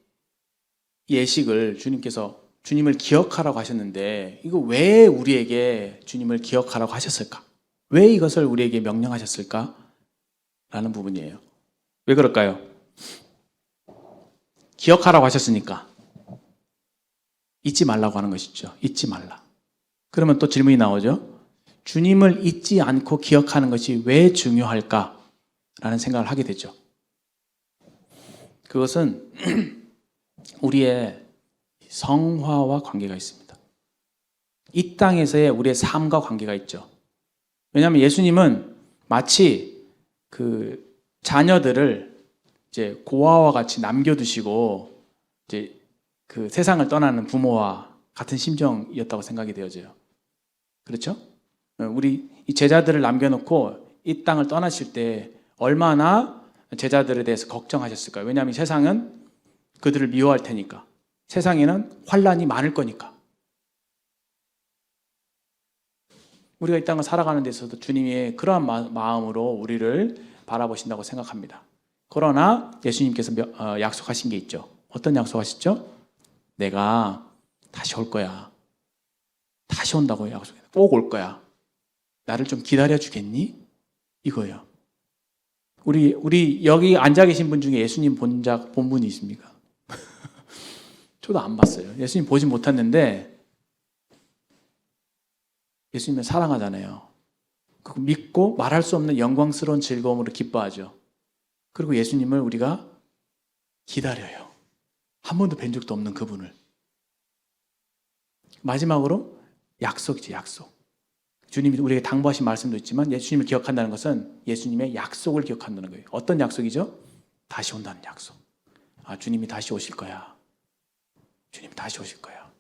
예식을 주님께서 주님을 기억하라고 하셨는데 이거 왜 우리에게 주님을 기억하라고 하셨을까? 왜 이것을 우리에게 명령하셨을까? 라는 부분이에요. 왜 그럴까요? 기억하라고 하셨으니까 잊지 말라고 하는 것이죠. 잊지 말라. 그러면 또 질문이 나오죠. 주님을 잊지 않고 기억하는 것이 왜 중요할까? 라는 생각을 하게 되죠. 그것은 우리의 성화와 관계가 있습니다. 이 땅에서의 우리의 삶과 관계가 있죠. 왜냐하면 예수님은 마치 그 자녀들을 이제 고아와 같이 남겨두시고 이제 그 세상을 떠나는 부모와 같은 심정이었다고 생각이 되어져요. 그렇죠? 우리 이 제자들을 남겨놓고 이 땅을 떠나실 때 얼마나 제자들에 대해서 걱정하셨을까요? 왜냐하면 세상은 그들을 미워할 테니까. 세상에는 환란이 많을 거니까. 우리가 이 땅을 살아가는 데 있어서 주님이 그러한 마음으로 우리를 바라보신다고 생각합니다. 그러나 예수님께서 약속하신 게 있죠. 어떤 약속하셨죠? 내가 다시 올 거야. 다시 온다고 약속해요. 꼭 올 거야. 나를 좀 기다려 주겠니? 이거예요. 우리 여기 앉아 계신 분 중에 예수님 본 분이 있습니까? 저도 안 봤어요. 예수님 보지 못했는데 예수님을 사랑하잖아요. 그거 믿고 말할 수 없는 영광스러운 즐거움으로 기뻐하죠. 그리고 예수님을 우리가 기다려요. 한 번도 뵌 적도 없는 그분을. 마지막으로 약속이지, 약속. 주님이 우리에게 당부하신 말씀도 있지만 예수님을 기억한다는 것은 예수님의 약속을 기억한다는 거예요. 어떤 약속이죠? 다시 온다는 약속. 아, 주님이 다시 오실 거야. 주님 다시 오실 거야.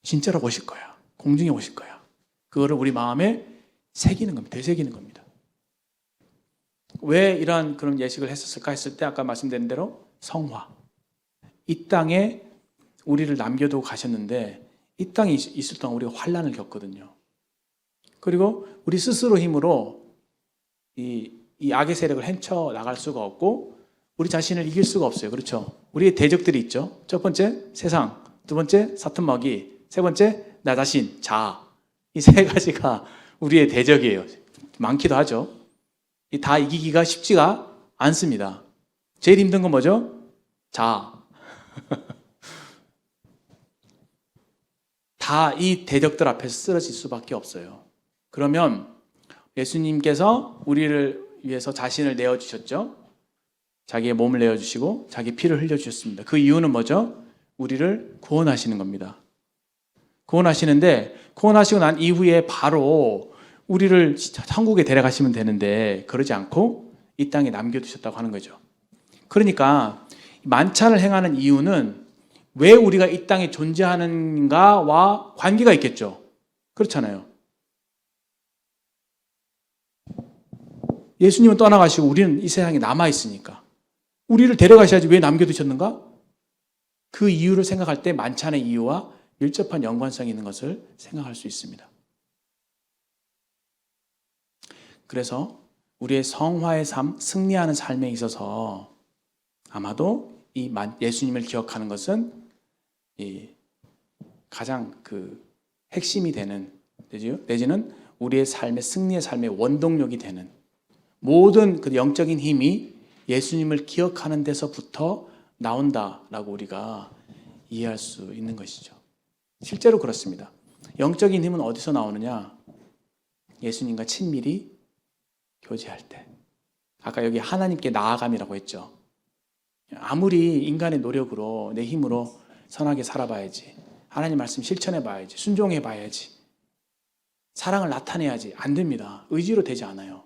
진짜로 오실 거야. 공중에 오실 거야. 그거를 우리 마음에 새기는 겁니다. 되새기는 겁니다. 왜 이러한 그런 예식을 했었을까 했을 때 아까 말씀드린 대로 성화. 이 땅에 우리를 남겨두고 가셨는데 이 땅에 있을 동안 우리가 환난을 겪거든요. 그리고 우리 스스로 힘으로 이 악의 세력을 헤쳐 나갈 수가 없고 우리 자신을 이길 수가 없어요. 그렇죠? 우리의 대적들이 있죠. 첫 번째 세상, 두 번째 사탄 마귀, 세 번째 나 자신, 자아. 이 세 가지가 우리의 대적이에요. 많기도 하죠. 다 이기기가 쉽지가 않습니다. 제일 힘든 건 뭐죠? 자아. 다 이 대적들 앞에서 쓰러질 수밖에 없어요. 그러면 예수님께서 우리를 위해서 자신을 내어주셨죠. 자기의 몸을 내어주시고 자기 피를 흘려주셨습니다. 그 이유는 뭐죠? 우리를 구원하시는 겁니다. 구원하시는데 구원하시고 난 이후에 바로 우리를 천국에 데려가시면 되는데 그러지 않고 이 땅에 남겨두셨다고 하는 거죠. 그러니까 만찬을 행하는 이유는 왜 우리가 이 땅에 존재하는가와 관계가 있겠죠. 그렇잖아요. 예수님은 떠나가시고 우리는 이 세상에 남아있으니까 우리를 데려가셔야지 왜 남겨두셨는가? 그 이유를 생각할 때 만찬의 이유와 밀접한 연관성이 있는 것을 생각할 수 있습니다. 그래서 우리의 성화의 삶, 승리하는 삶에 있어서 아마도 이 예수님을 기억하는 것은 가장 그 핵심이 되는 내지는 우리의 삶의 승리의 삶의 원동력이 되는 모든 그 영적인 힘이 예수님을 기억하는 데서부터 나온다라고 우리가 이해할 수 있는 것이죠. 실제로 그렇습니다. 영적인 힘은 어디서 나오느냐? 예수님과 친밀히 교제할 때. 아까 여기 하나님께 나아감이라고 했죠. 아무리 인간의 노력으로 내 힘으로 선하게 살아봐야지. 하나님 말씀 실천해봐야지. 순종해봐야지. 사랑을 나타내야지. 안 됩니다. 의지로 되지 않아요.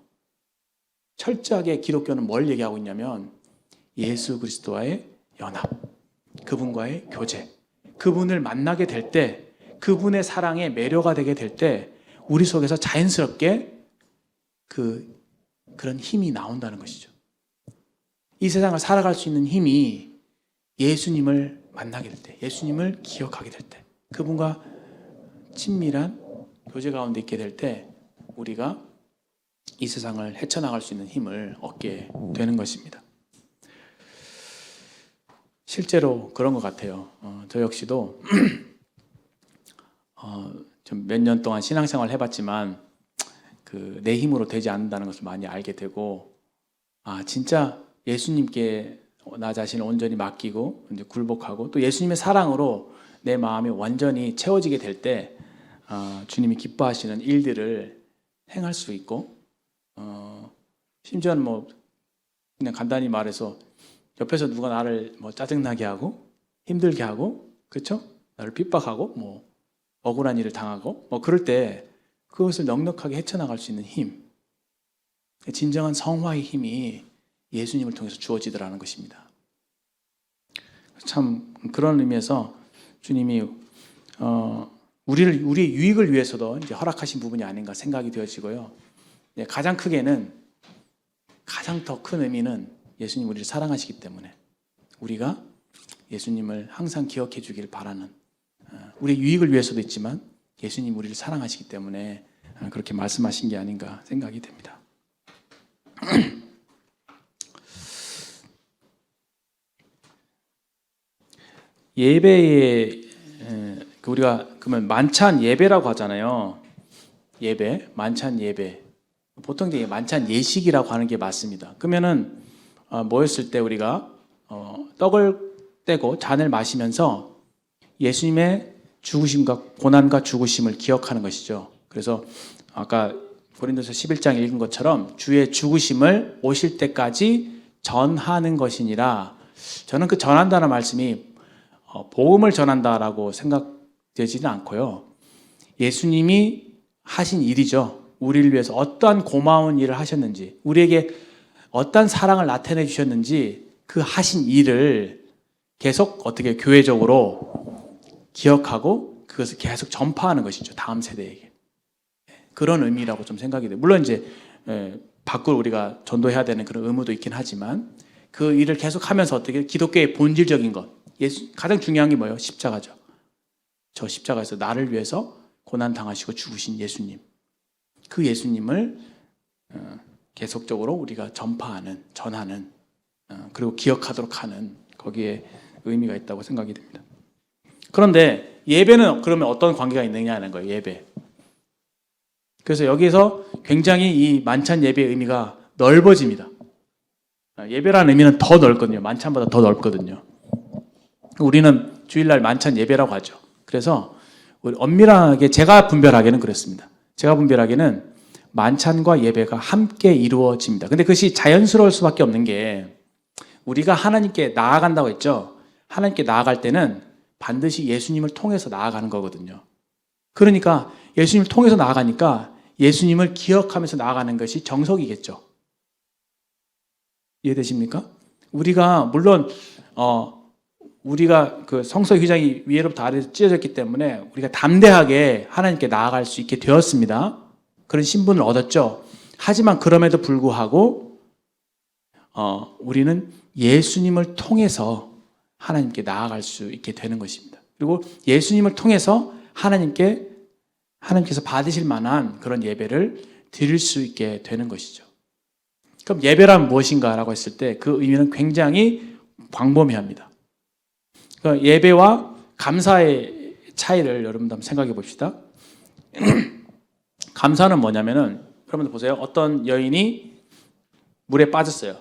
철저하게 기독교는 뭘 얘기하고 있냐면 예수 그리스도와의 연합, 그분과의 교제, 그분을 만나게 될 때, 그분의 사랑에 매료가 되게 될 때 우리 속에서 자연스럽게 그런 힘이 나온다는 것이죠. 이 세상을 살아갈 수 있는 힘이 예수님을 만나게 될 때, 예수님을 기억하게 될 때, 그분과 친밀한 교제 가운데 있게 될 때 우리가 이 세상을 헤쳐나갈 수 있는 힘을 얻게 되는 것입니다. 실제로 그런 것 같아요. 저 역시도 좀 몇 년 동안 신앙생활을 해봤지만 내 힘으로 되지 않는다는 것을 많이 알게 되고 진짜 예수님께 나 자신을 온전히 맡기고 이제 굴복하고 또 예수님의 사랑으로 내 마음이 완전히 채워지게 될 때 주님이 기뻐하시는 일들을 행할 수 있고 심지어는 뭐 그냥 간단히 말해서 옆에서 누가 나를 뭐 짜증나게 하고 힘들게 하고 그렇죠? 나를 핍박하고 뭐 억울한 일을 당하고 뭐 그럴 때 그것을 넉넉하게 헤쳐나갈 수 있는 힘, 진정한 성화의 힘이 예수님을 통해서 주어지더라는 것입니다. 참 그런 의미에서 주님이 우리의 유익을 위해서도 이제 허락하신 부분이 아닌가 생각이 되어지고요. 가장 크게는 가장 더 큰 의미는 예수님 우리를 사랑하시기 때문에 우리가 예수님을 항상 기억해 주길 바라는 우리의 유익을 위해서도 있지만 예수님 우리를 사랑하시기 때문에 그렇게 말씀하신 게 아닌가 생각이 됩니다. 예배에 우리가 그러면 만찬 예배라고 하잖아요. 예배, 만찬 예배. 보통 이제 만찬 예식이라고 하는 게 맞습니다. 그러면은 모였을 때 우리가 떡을 떼고 잔을 마시면서 예수님의 죽으심과 고난과 죽으심을 기억하는 것이죠. 그래서 아까 고린도서 11장 읽은 것처럼 주의 죽으심을 오실 때까지 전하는 것이니라. 저는 그 전한다는 말씀이 복음을 전한다라고 생각되지는 않고요. 예수님이 하신 일이죠. 우리를 위해서 어떠한 고마운 일을 하셨는지, 우리에게 어떠한 사랑을 나타내 주셨는지 그 하신 일을 계속 어떻게 교회적으로 기억하고 그것을 계속 전파하는 것이죠. 다음 세대에게. 그런 의미라고 좀 생각이 돼요. 물론 이제 밖으로 우리가 전도해야 되는 그런 의무도 있긴 하지만 그 일을 계속하면서 어떻게 기독교의 본질적인 것, 가장 중요한 게 뭐예요? 십자가죠. 저 십자가에서 나를 위해서 고난 당하시고 죽으신 예수님, 그 예수님을 계속적으로 우리가 전파하는, 전하는, 그리고 기억하도록 하는 거기에 의미가 있다고 생각이 됩니다. 그런데 예배는 그러면 어떤 관계가 있느냐는 거예요. 예배. 그래서 여기서 굉장히 이 만찬 예배의 의미가 넓어집니다. 예배라는 의미는 더 넓거든요. 만찬보다 더 넓거든요. 우리는 주일날 만찬 예배라고 하죠. 그래서 우리 엄밀하게 제가 분별하기는 그렇습니다. 제가 분별하기는 만찬과 예배가 함께 이루어집니다. 근데 그것이 자연스러울 수밖에 없는 게 우리가 하나님께 나아간다고 했죠. 하나님께 나아갈 때는 반드시 예수님을 통해서 나아가는 거거든요. 그러니까 예수님을 통해서 나아가니까 예수님을 기억하면서 나아가는 것이 정석이겠죠. 이해되십니까? 우리가 물론 우리가 그 성소의 휘장이 위에로부터 아래로 찢어졌기 때문에 우리가 담대하게 하나님께 나아갈 수 있게 되었습니다. 그런 신분을 얻었죠. 하지만 그럼에도 불구하고 우리는 예수님을 통해서 하나님께 나아갈 수 있게 되는 것입니다. 그리고 예수님을 통해서 하나님께서 받으실 만한 그런 예배를 드릴 수 있게 되는 것이죠. 그럼 예배란 무엇인가라고 했을 때 그 의미는 굉장히 광범위합니다. 그러니까 예배와 감사의 차이를 여러분들 한번 생각해 봅시다. 감사는 뭐냐면은 여러분들 보세요. 어떤 여인이 물에 빠졌어요.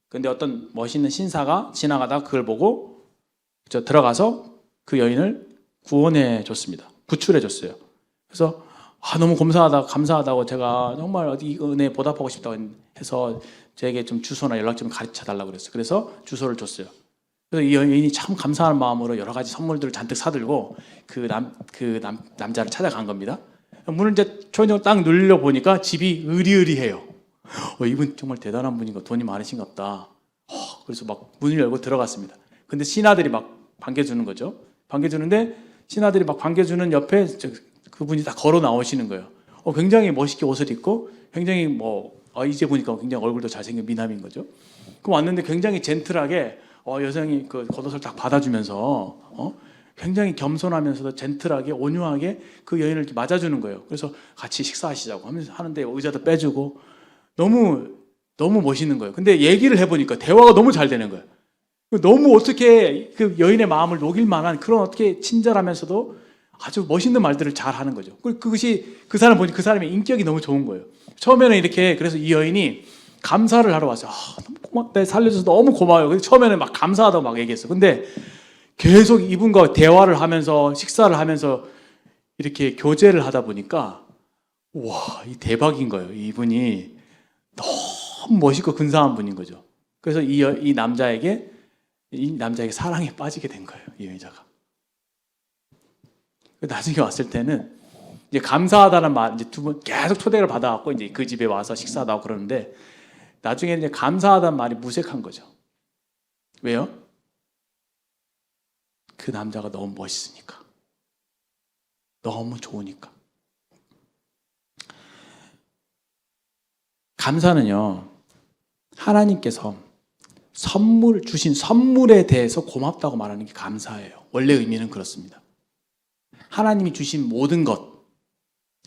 근데 어떤 멋있는 신사가 지나가다가 그걸 보고 들어가서 그 여인을 구원해 줬습니다. 구출해 줬어요. 그래서 너무 감사하다고 제가 정말 어디 은혜 보답하고 싶다고 해서 제게 좀 주소나 연락 좀 가르쳐 달라고 그랬어요. 그래서 주소를 줬어요. 그래서 이 여인이 참 감사한 마음으로 여러 가지 선물들을 잔뜩 사들고 그 남자를 찾아간 겁니다. 문을 이제 초인종을 딱 눌러 보니까 집이 으리으리해요. 이분 정말 대단한 분인가, 돈이 많으신가 보다. 그래서 막 문을 열고 들어갔습니다. 근데 신하들이 막 반겨주는 거죠. 반겨주는데 신하들이 막 반겨주는 옆에 그분이 다 걸어 나오시는 거예요. 굉장히 멋있게 옷을 입고 굉장히 이제 보니까 굉장히 얼굴도 잘생긴 미남인 거죠. 그럼 왔는데 굉장히 젠틀하게 여성이 그 겉옷을 딱 받아주면서 굉장히 겸손하면서도 젠틀하게 온유하게 그 여인을 이렇게 맞아주는 거예요. 그래서 같이 식사하시자고 하는데 의자도 빼주고 너무 멋있는 거예요. 근데 얘기를 해보니까 대화가 너무 잘 되는 거예요. 너무 어떻게 그 여인의 마음을 녹일 만한 그런 어떻게 친절하면서도 아주 멋있는 말들을 잘 하는 거죠. 그것이 그 사람 보니 그 사람의 인격이 너무 좋은 거예요. 처음에는 이렇게 그래서 이 여인이 감사를 하러 왔어요. 너무 고맙다. 살려줘서 너무 고마워요. 그래서 처음에는 막 감사하다고 막 얘기했어. 근데 계속 이분과 대화를 하면서 식사를 하면서 이렇게 교제를 하다 보니까 이 대박인 거예요. 이분이 너무 멋있고 근사한 분인 거죠. 그래서 이 남자에게 사랑에 빠지게 된 거예요. 이 여자가. 나중에 왔을 때는 이제 감사하다는 말, 이제 두 분 계속 초대를 받아갖고 이제 그 집에 와서 식사도 하고 그러는데 나중에 이제 감사하다는 말이 무색한 거죠. 왜요? 그 남자가 너무 멋있으니까. 너무 좋으니까. 감사는요, 하나님께서 주신 선물에 대해서 고맙다고 말하는 게 감사예요. 원래 의미는 그렇습니다. 하나님이 주신 모든 것,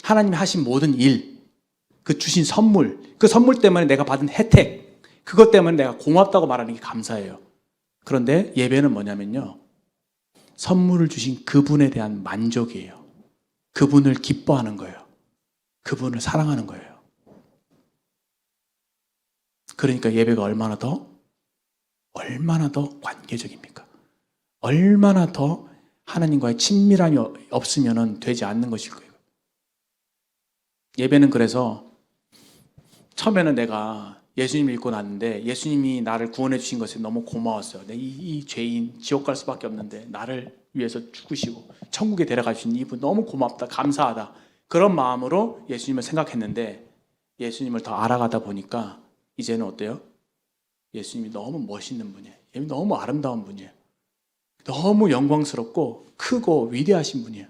하나님이 하신 모든 일, 그 주신 선물, 그 선물 때문에 내가 받은 혜택, 그것 때문에 내가 고맙다고 말하는 게 감사예요. 그런데 예배는 뭐냐면요, 선물을 주신 그분에 대한 만족이에요. 그분을 기뻐하는 거예요. 그분을 사랑하는 거예요. 그러니까 예배가 얼마나 더 관계적입니까? 얼마나 더 하나님과의 친밀함이 없으면 되지 않는 것일 거예요. 예배는 그래서 처음에는 내가 예수님을 믿고 났는데 예수님이 나를 구원해 주신 것에 너무 고마웠어요. 이 죄인 지옥 갈 수밖에 없는데 나를 위해서 죽으시고 천국에 데려가 주신 이분 너무 고맙다, 감사하다. 그런 마음으로 예수님을 생각했는데 예수님을 더 알아가다 보니까 이제는 어때요? 예수님이 너무 멋있는 분이에요. 예수님이 너무 아름다운 분이에요. 너무 영광스럽고 크고 위대하신 분이에요.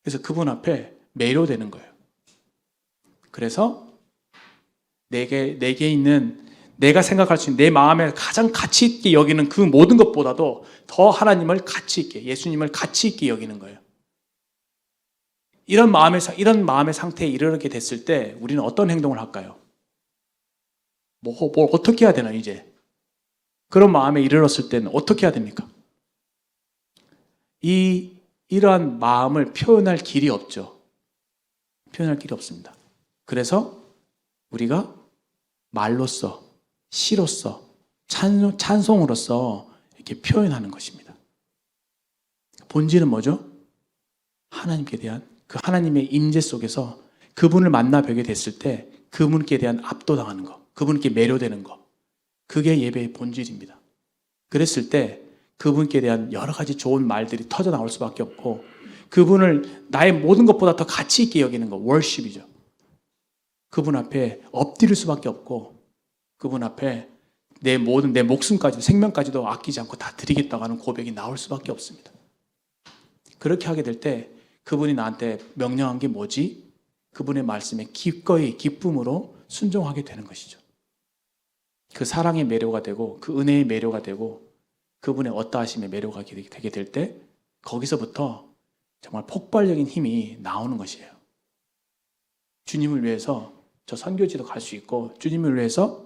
그래서 그분 앞에 매료되는 거예요. 그래서 내게 있는 내가 생각할 수 있는 내 마음에 가장 가치 있게 여기는 그 모든 것보다도 더 하나님을 가치 있게, 예수님을 가치 있게 여기는 거예요. 이런 마음의 상태에 이르게 됐을 때 우리는 어떤 행동을 할까요? 뭘 어떻게 해야 되나 이제? 그런 마음에 이르렀을 때는 어떻게 해야 됩니까? 이러한 마음을 표현할 길이 없죠. 표현할 길이 없습니다. 그래서 우리가 말로써, 시로써, 찬송으로써 이렇게 표현하는 것입니다. 본질은 뭐죠? 하나님께 대한 그 하나님의 임재 속에서 그분을 만나 뵈게 됐을 때 그분께 대한 압도당하는 것, 그분께 매료되는 것, 그게 예배의 본질입니다. 그랬을 때 그분께 대한 여러 가지 좋은 말들이 터져 나올 수밖에 없고 그분을 나의 모든 것보다 더 가치 있게 여기는 것, 월십이죠. 그분 앞에 엎드릴 수밖에 없고 그분 앞에 내 목숨까지도 생명까지도 아끼지 않고 다 드리겠다고 하는 고백이 나올 수밖에 없습니다. 그렇게 하게 될 때 그분이 나한테 명령한 게 뭐지? 그분의 말씀에 기꺼이 기쁨으로 순종하게 되는 것이죠. 그 사랑의 매료가 되고 그 은혜의 매료가 되고 그분의 어떠하심의 매료가 되게 될 때 거기서부터 정말 폭발적인 힘이 나오는 것이에요. 주님을 위해서 저 선교지도 갈 수 있고 주님을 위해서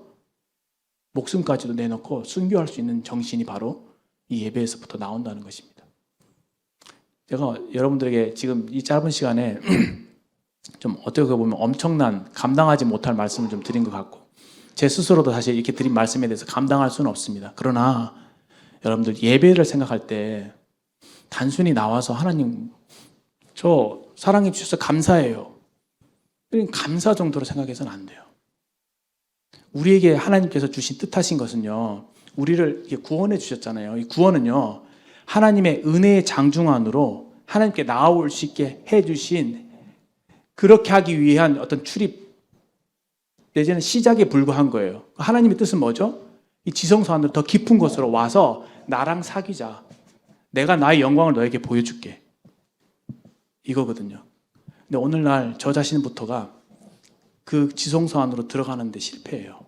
목숨까지도 내놓고 순교할 수 있는 정신이 바로 이 예배에서부터 나온다는 것입니다. 제가 여러분들에게 지금 이 짧은 시간에 좀 어떻게 보면 엄청난 감당하지 못할 말씀을 좀 드린 것 같고 제 스스로도 사실 이렇게 드린 말씀에 대해서 감당할 수는 없습니다. 그러나 여러분들 예배를 생각할 때 단순히 나와서 하나님 저 사랑해 주셔서 감사해요. 감사 정도로 생각해서는 안 돼요. 우리에게 하나님께서 주신 뜻하신 것은요. 우리를 구원해 주셨잖아요. 이 구원은요. 하나님의 은혜의 장중 안으로 하나님께 나아올 수 있게 해주신 그렇게 하기 위한 어떤 출입 내지는 시작에 불과한 거예요. 하나님의 뜻은 뭐죠? 이 지성소 안으로 더 깊은 곳으로 와서 나랑 사귀자. 내가 나의 영광을 너에게 보여줄게. 이거거든요. 근데 오늘날 저 자신부터가 그 지성소 안으로 들어가는데 실패해요.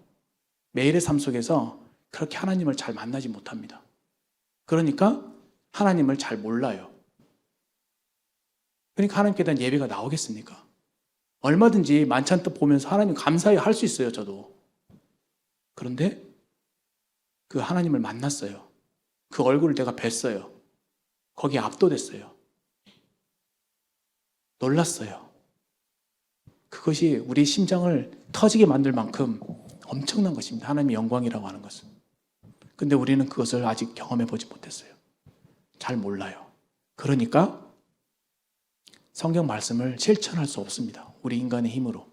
매일의 삶 속에서 그렇게 하나님을 잘 만나지 못합니다. 그러니까 하나님을 잘 몰라요. 그러니까 하나님께 대한 예배가 나오겠습니까? 얼마든지 만찬도 보면서 하나님 감사히 할 수 있어요, 저도. 그런데 그 하나님을 만났어요. 그 얼굴을 내가 뵀어요. 거기에 압도됐어요. 놀랐어요. 그것이 우리 심장을 터지게 만들 만큼 엄청난 것입니다. 하나님의 영광이라고 하는 것은. 근데 우리는 그것을 아직 경험해 보지 못했어요. 잘 몰라요. 그러니까 성경 말씀을 실천할 수 없습니다. 우리 인간의 힘으로.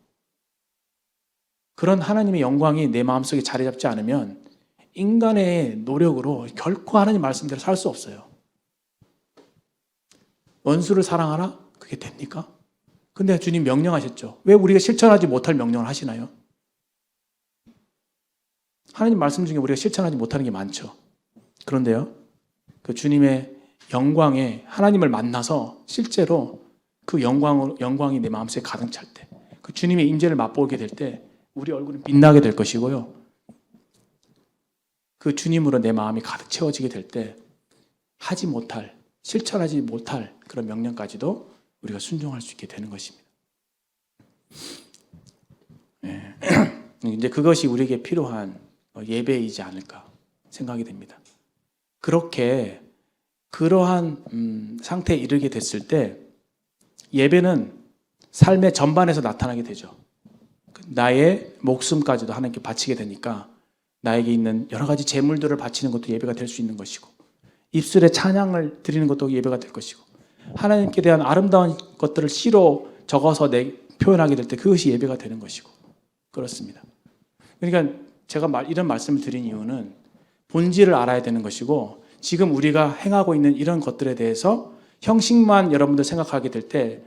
그런 하나님의 영광이 내 마음속에 자리 잡지 않으면 인간의 노력으로 결코 하나님 말씀대로 살 수 없어요. 원수를 사랑하라? 그게 됩니까? 근데 주님 명령하셨죠. 왜 우리가 실천하지 못할 명령을 하시나요? 하나님 말씀 중에 우리가 실천하지 못하는 게 많죠. 그런데요, 그 주님의 영광에 하나님을 만나서 실제로 그 영광이 내 마음속에 가득 찰 때, 그 주님의 임재를 맛보게 될 때 우리 얼굴은 빛나게 될 것이고요. 그 주님으로 내 마음이 가득 채워지게 될 때 실천하지 못할 그런 명령까지도 우리가 순종할 수 있게 되는 것입니다. 네. 이제 그것이 우리에게 필요한 예배이지 않을까 생각이 됩니다. 그러한 상태에 이르게 됐을 때 예배는 삶의 전반에서 나타나게 되죠. 나의 목숨까지도 하나님께 바치게 되니까 나에게 있는 여러 가지 재물들을 바치는 것도 예배가 될 수 있는 것이고 입술에 찬양을 드리는 것도 예배가 될 것이고 하나님께 대한 아름다운 것들을 시로 적어서 표현하게 될 때 그것이 예배가 되는 것이고 그렇습니다. 그러니까 제가 이런 말씀을 드린 이유는 본질을 알아야 되는 것이고 지금 우리가 행하고 있는 이런 것들에 대해서 형식만 여러분들 생각하게 될 때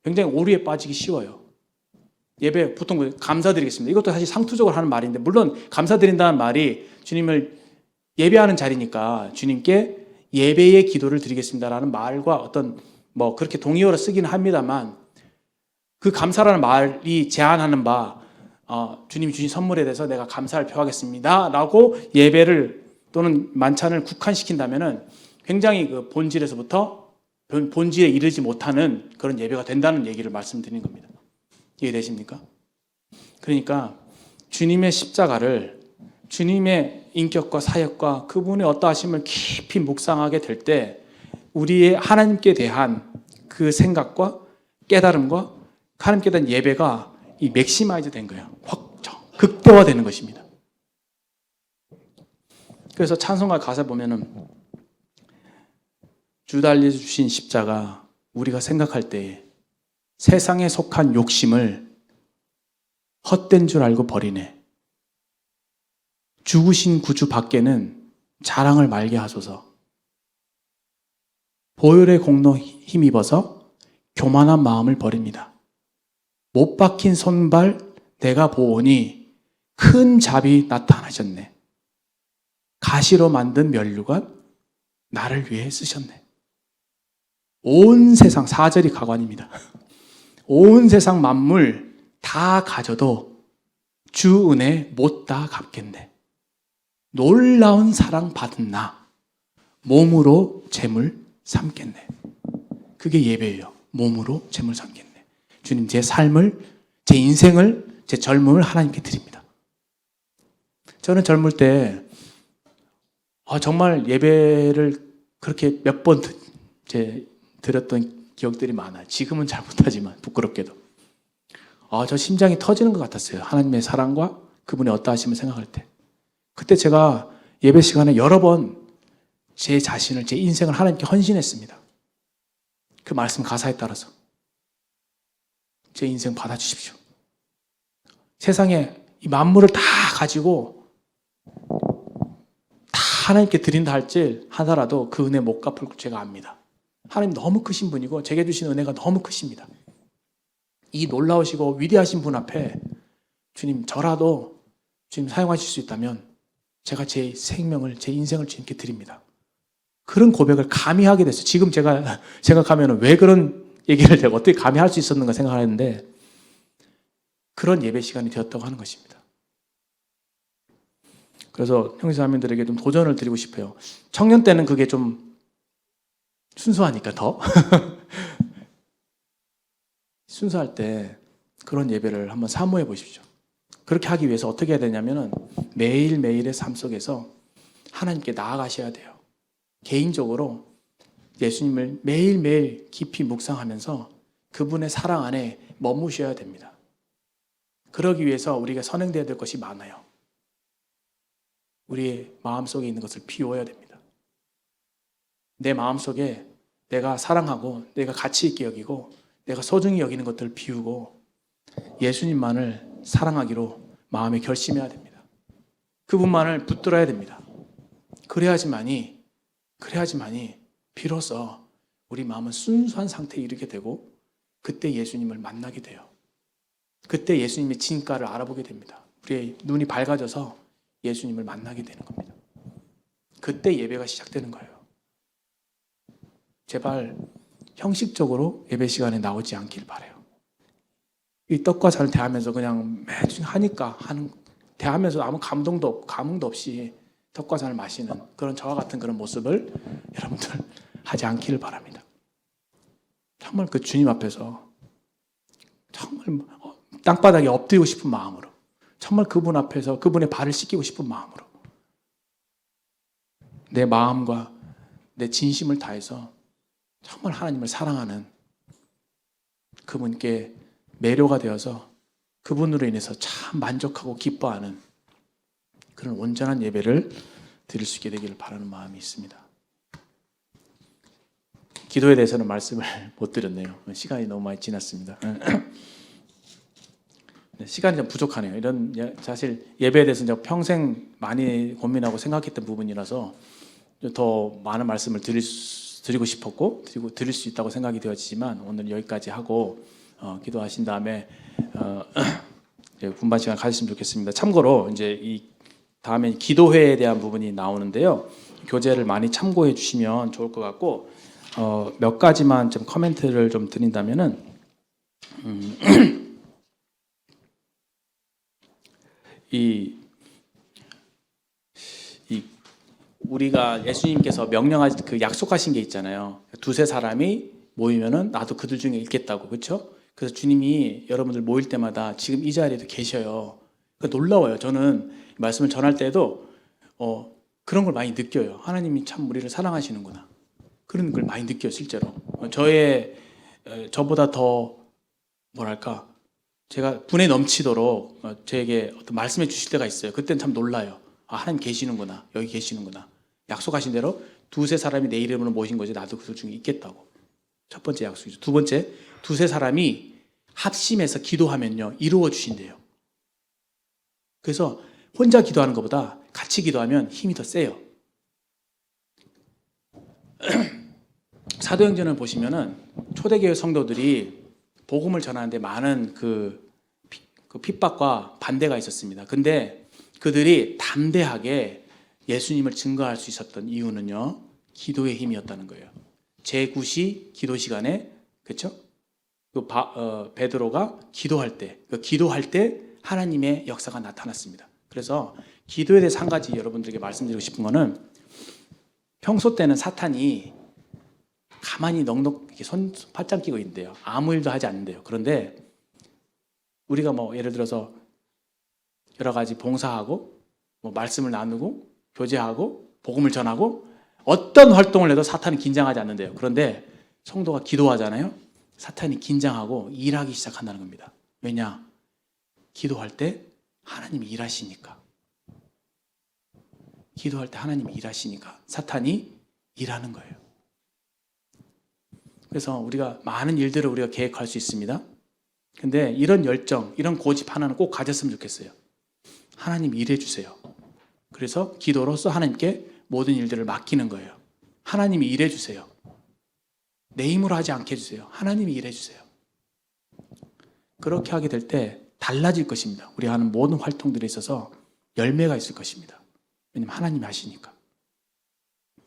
굉장히 오류에 빠지기 쉬워요. 예배 보통 감사드리겠습니다. 이것도 사실 상투적으로 하는 말인데 물론 감사드린다는 말이 주님을 예배하는 자리니까 주님께 예배의 기도를 드리겠습니다라는 말과 어떤 그렇게 동의어로 쓰기는 합니다만 그 감사라는 말이 제안하는 바 주님이 주신 선물에 대해서 내가 감사를 표하겠습니다 라고 예배를 또는 만찬을 국한시킨다면은 굉장히 그 본질에서부터 본질에 이르지 못하는 그런 예배가 된다는 얘기를 말씀드리는 겁니다. 이해되십니까? 그러니까 주님의 십자가를, 주님의 인격과 사역과 그분의 어떠하심을 깊이 묵상하게 될 때 우리의 하나님께 대한 그 생각과 깨달음과 하나님께 대한 예배가 이 맥시마이즈 된 거예요. 확 극대화되는 것입니다. 그래서 찬송가 가사 보면은 주 달려 주신 십자가 우리가 생각할 때 세상에 속한 욕심을 헛된 줄 알고 버리네. 죽으신 구주 밖에는 자랑을 말게 하소서. 보혈의 공로 힘입어서 교만한 마음을 버립니다. 못 박힌 손발 내가 보오니 큰 잡이 나타나셨네. 가시로 만든 면류관 나를 위해 쓰셨네. 온 세상, 4절이 가관입니다. 온 세상 만물 다 가져도 주 은혜 못 다 갚겠네. 놀라운 사랑 받은 나 몸으로 재물 삼겠네. 그게 예배예요. 몸으로 재물 삼겠네. 주님, 제 삶을, 제 인생을, 제 젊음을 하나님께 드립니다. 저는 젊을 때 정말 예배를 그렇게 몇 번 드렸던 기억들이 많아요. 지금은 잘 못하지만 부끄럽게도 저 심장이 터지는 것 같았어요. 하나님의 사랑과 그분의 어떠하심을 생각할 때. 그때 제가 예배 시간에 여러 번 제 자신을, 제 인생을 하나님께 헌신했습니다. 그 말씀 가사에 따라서 제 인생 받아주십시오. 세상에 이 만물을 다 가지고 다 하나님께 드린다 하더라도 그 은혜 못 갚을 줄 제가 압니다. 하나님 너무 크신 분이고 제게 주신 은혜가 너무 크십니다. 이 놀라우시고 위대하신 분 앞에 주님, 저라도 주님 사용하실 수 있다면 제가 제 생명을, 제 인생을 주님께 드립니다. 그런 고백을 감히 하게 됐어요. 지금 제가 생각하면 왜 그런 얘기를 제가 어떻게 감히 할 수 있었는가 생각하는데 그런 예배 시간이 되었다고 하는 것입니다. 그래서 형제자매들에게 좀 도전을 드리고 싶어요. 청년 때는 그게 좀 순수하니까 더 순수할 때 그런 예배를 한번 사모해 보십시오. 그렇게 하기 위해서 어떻게 해야 되냐면은 매일매일의 삶 속에서 하나님께 나아가셔야 돼요. 개인적으로 예수님을 매일매일 깊이 묵상하면서 그분의 사랑 안에 머무셔야 됩니다. 그러기 위해서 우리가 선행되어야 될 것이 많아요. 우리의 마음속에 있는 것을 비워야 됩니다. 내 마음속에 내가 사랑하고 내가 가치 있게 여기고 내가 소중히 여기는 것들을 비우고 예수님만을 사랑하기로 마음에 결심해야 됩니다. 그분만을 붙들어야 됩니다. 그래야지만이 비로소 우리 마음은 순수한 상태에 이르게 되고 그때 예수님을 만나게 돼요. 그때 예수님의 진가를 알아보게 됩니다. 우리의 눈이 밝아져서 예수님을 만나게 되는 겁니다. 그때 예배가 시작되는 거예요. 제발 형식적으로 예배 시간에 나오지 않길 바라요. 이 떡과 잔을 대하면서 그냥 매주 대하면서 아무 감동도 없고 감흥도 없이 떡과 잔을 마시는 그런 저와 같은 그런 모습을 여러분들 하지 않기를 바랍니다. 정말 그 주님 앞에서 정말 땅바닥에 엎드리고 싶은 마음으로 정말 그분 앞에서 그분의 발을 씻기고 싶은 마음으로 내 마음과 내 진심을 다해서 정말 하나님을 사랑하는 그분께 매료가 되어서 그분으로 인해서 참 만족하고 기뻐하는 그런 온전한 예배를 드릴 수 있게 되기를 바라는 마음이 있습니다. 기도에 대해서는 말씀을 못 드렸네요. 시간이 너무 많이 지났습니다. 시간이 좀 부족하네요. 사실 예배에 대해서 제가 평생 많이 고민하고 생각했던 부분이라서 더 많은 말씀을 드리고 싶었고 드릴 수 있다고 생각이 되었지만 오늘 여기까지 하고 기도하신 다음에 분반 시간 가졌으면 좋겠습니다. 참고로 이제 이 다음에 기도회에 대한 부분이 나오는데요. 교재를 많이 참고해 주시면 좋을 것 같고 몇 가지만 좀 코멘트를 좀 드린다면은 이, 이 우리가 예수님께서 명령하신 그 약속하신 게 있잖아요. 두세 사람이 모이면은 나도 그들 중에 있겠다고, 그렇죠? 그래서 주님이 여러분들 모일 때마다 지금 이 자리에도 계셔요. 그러니까 놀라워요. 저는 말씀을 전할 때도 그런 걸 많이 느껴요. 하나님이 참 우리를 사랑하시는구나. 그런 걸 많이 느껴요, 실제로. 저보다 더 뭐랄까, 제가 분에 넘치도록 저에게 어떤 말씀해 주실 때가 있어요. 그때는 참 놀라요. 아, 하나님 계시는구나. 여기 계시는구나. 약속하신 대로 두세 사람이 내 이름으로 모신 거지 나도 그들 중에 있겠다고. 첫 번째 약속이죠. 두 번째, 두세 사람이 합심해서 기도하면요, 이루어 주신대요. 그래서 혼자 기도하는 것보다 같이 기도하면 힘이 더 세요. 사도행전을 보시면은 초대교회 성도들이 복음을 전하는데 많은 그 핍박과 반대가 있었습니다. 근데 그들이 담대하게 예수님을 증거할 수 있었던 이유는요, 기도의 힘이었다는 거예요. 제9시 기도 시간에, 그렇죠? 베드로가 기도할 때 하나님의 역사가 나타났습니다. 그래서 기도에 대해서 한 가지 여러분들에게 말씀드리고 싶은 거는, 평소 때는 사탄이 가만히 넉넉히 손 팔짱 끼고 있는데요, 아무 일도 하지 않는데요. 그런데 우리가 예를 들어서 여러 가지 봉사하고 말씀을 나누고 교제하고 복음을 전하고 어떤 활동을 해도 사탄은 긴장하지 않는데요. 그런데 성도가 기도하잖아요. 사탄이 긴장하고 일하기 시작한다는 겁니다. 왜냐? 기도할 때 하나님이 일하시니까. 기도할 때 하나님이 일하시니까 사탄이 일하는 거예요. 그래서 우리가 많은 일들을 우리가 계획할 수 있습니다. 근데 이런 열정, 이런 고집 하나는 꼭 가졌으면 좋겠어요. 하나님 일해 주세요. 그래서 기도로서 하나님께 모든 일들을 맡기는 거예요. 하나님이 일해 주세요. 내 힘으로 하지 않게 해주세요. 하나님이 일해 주세요. 그렇게 하게 될 때 달라질 것입니다. 우리가 하는 모든 활동들에 있어서 열매가 있을 것입니다. 왜냐하면 하나님이 하시니까.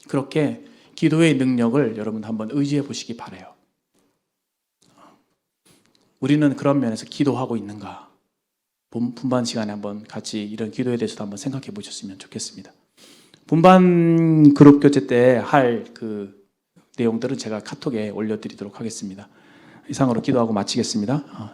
그렇게 기도의 능력을 여러분 한번 의지해 보시기 바라요. 우리는 그런 면에서 기도하고 있는가? 분반 시간에 한번 같이 이런 기도에 대해서도 한번 생각해 보셨으면 좋겠습니다. 분반 그룹 교제 때 할 그 내용들은 제가 카톡에 올려드리도록 하겠습니다. 이상으로 기도하고 마치겠습니다.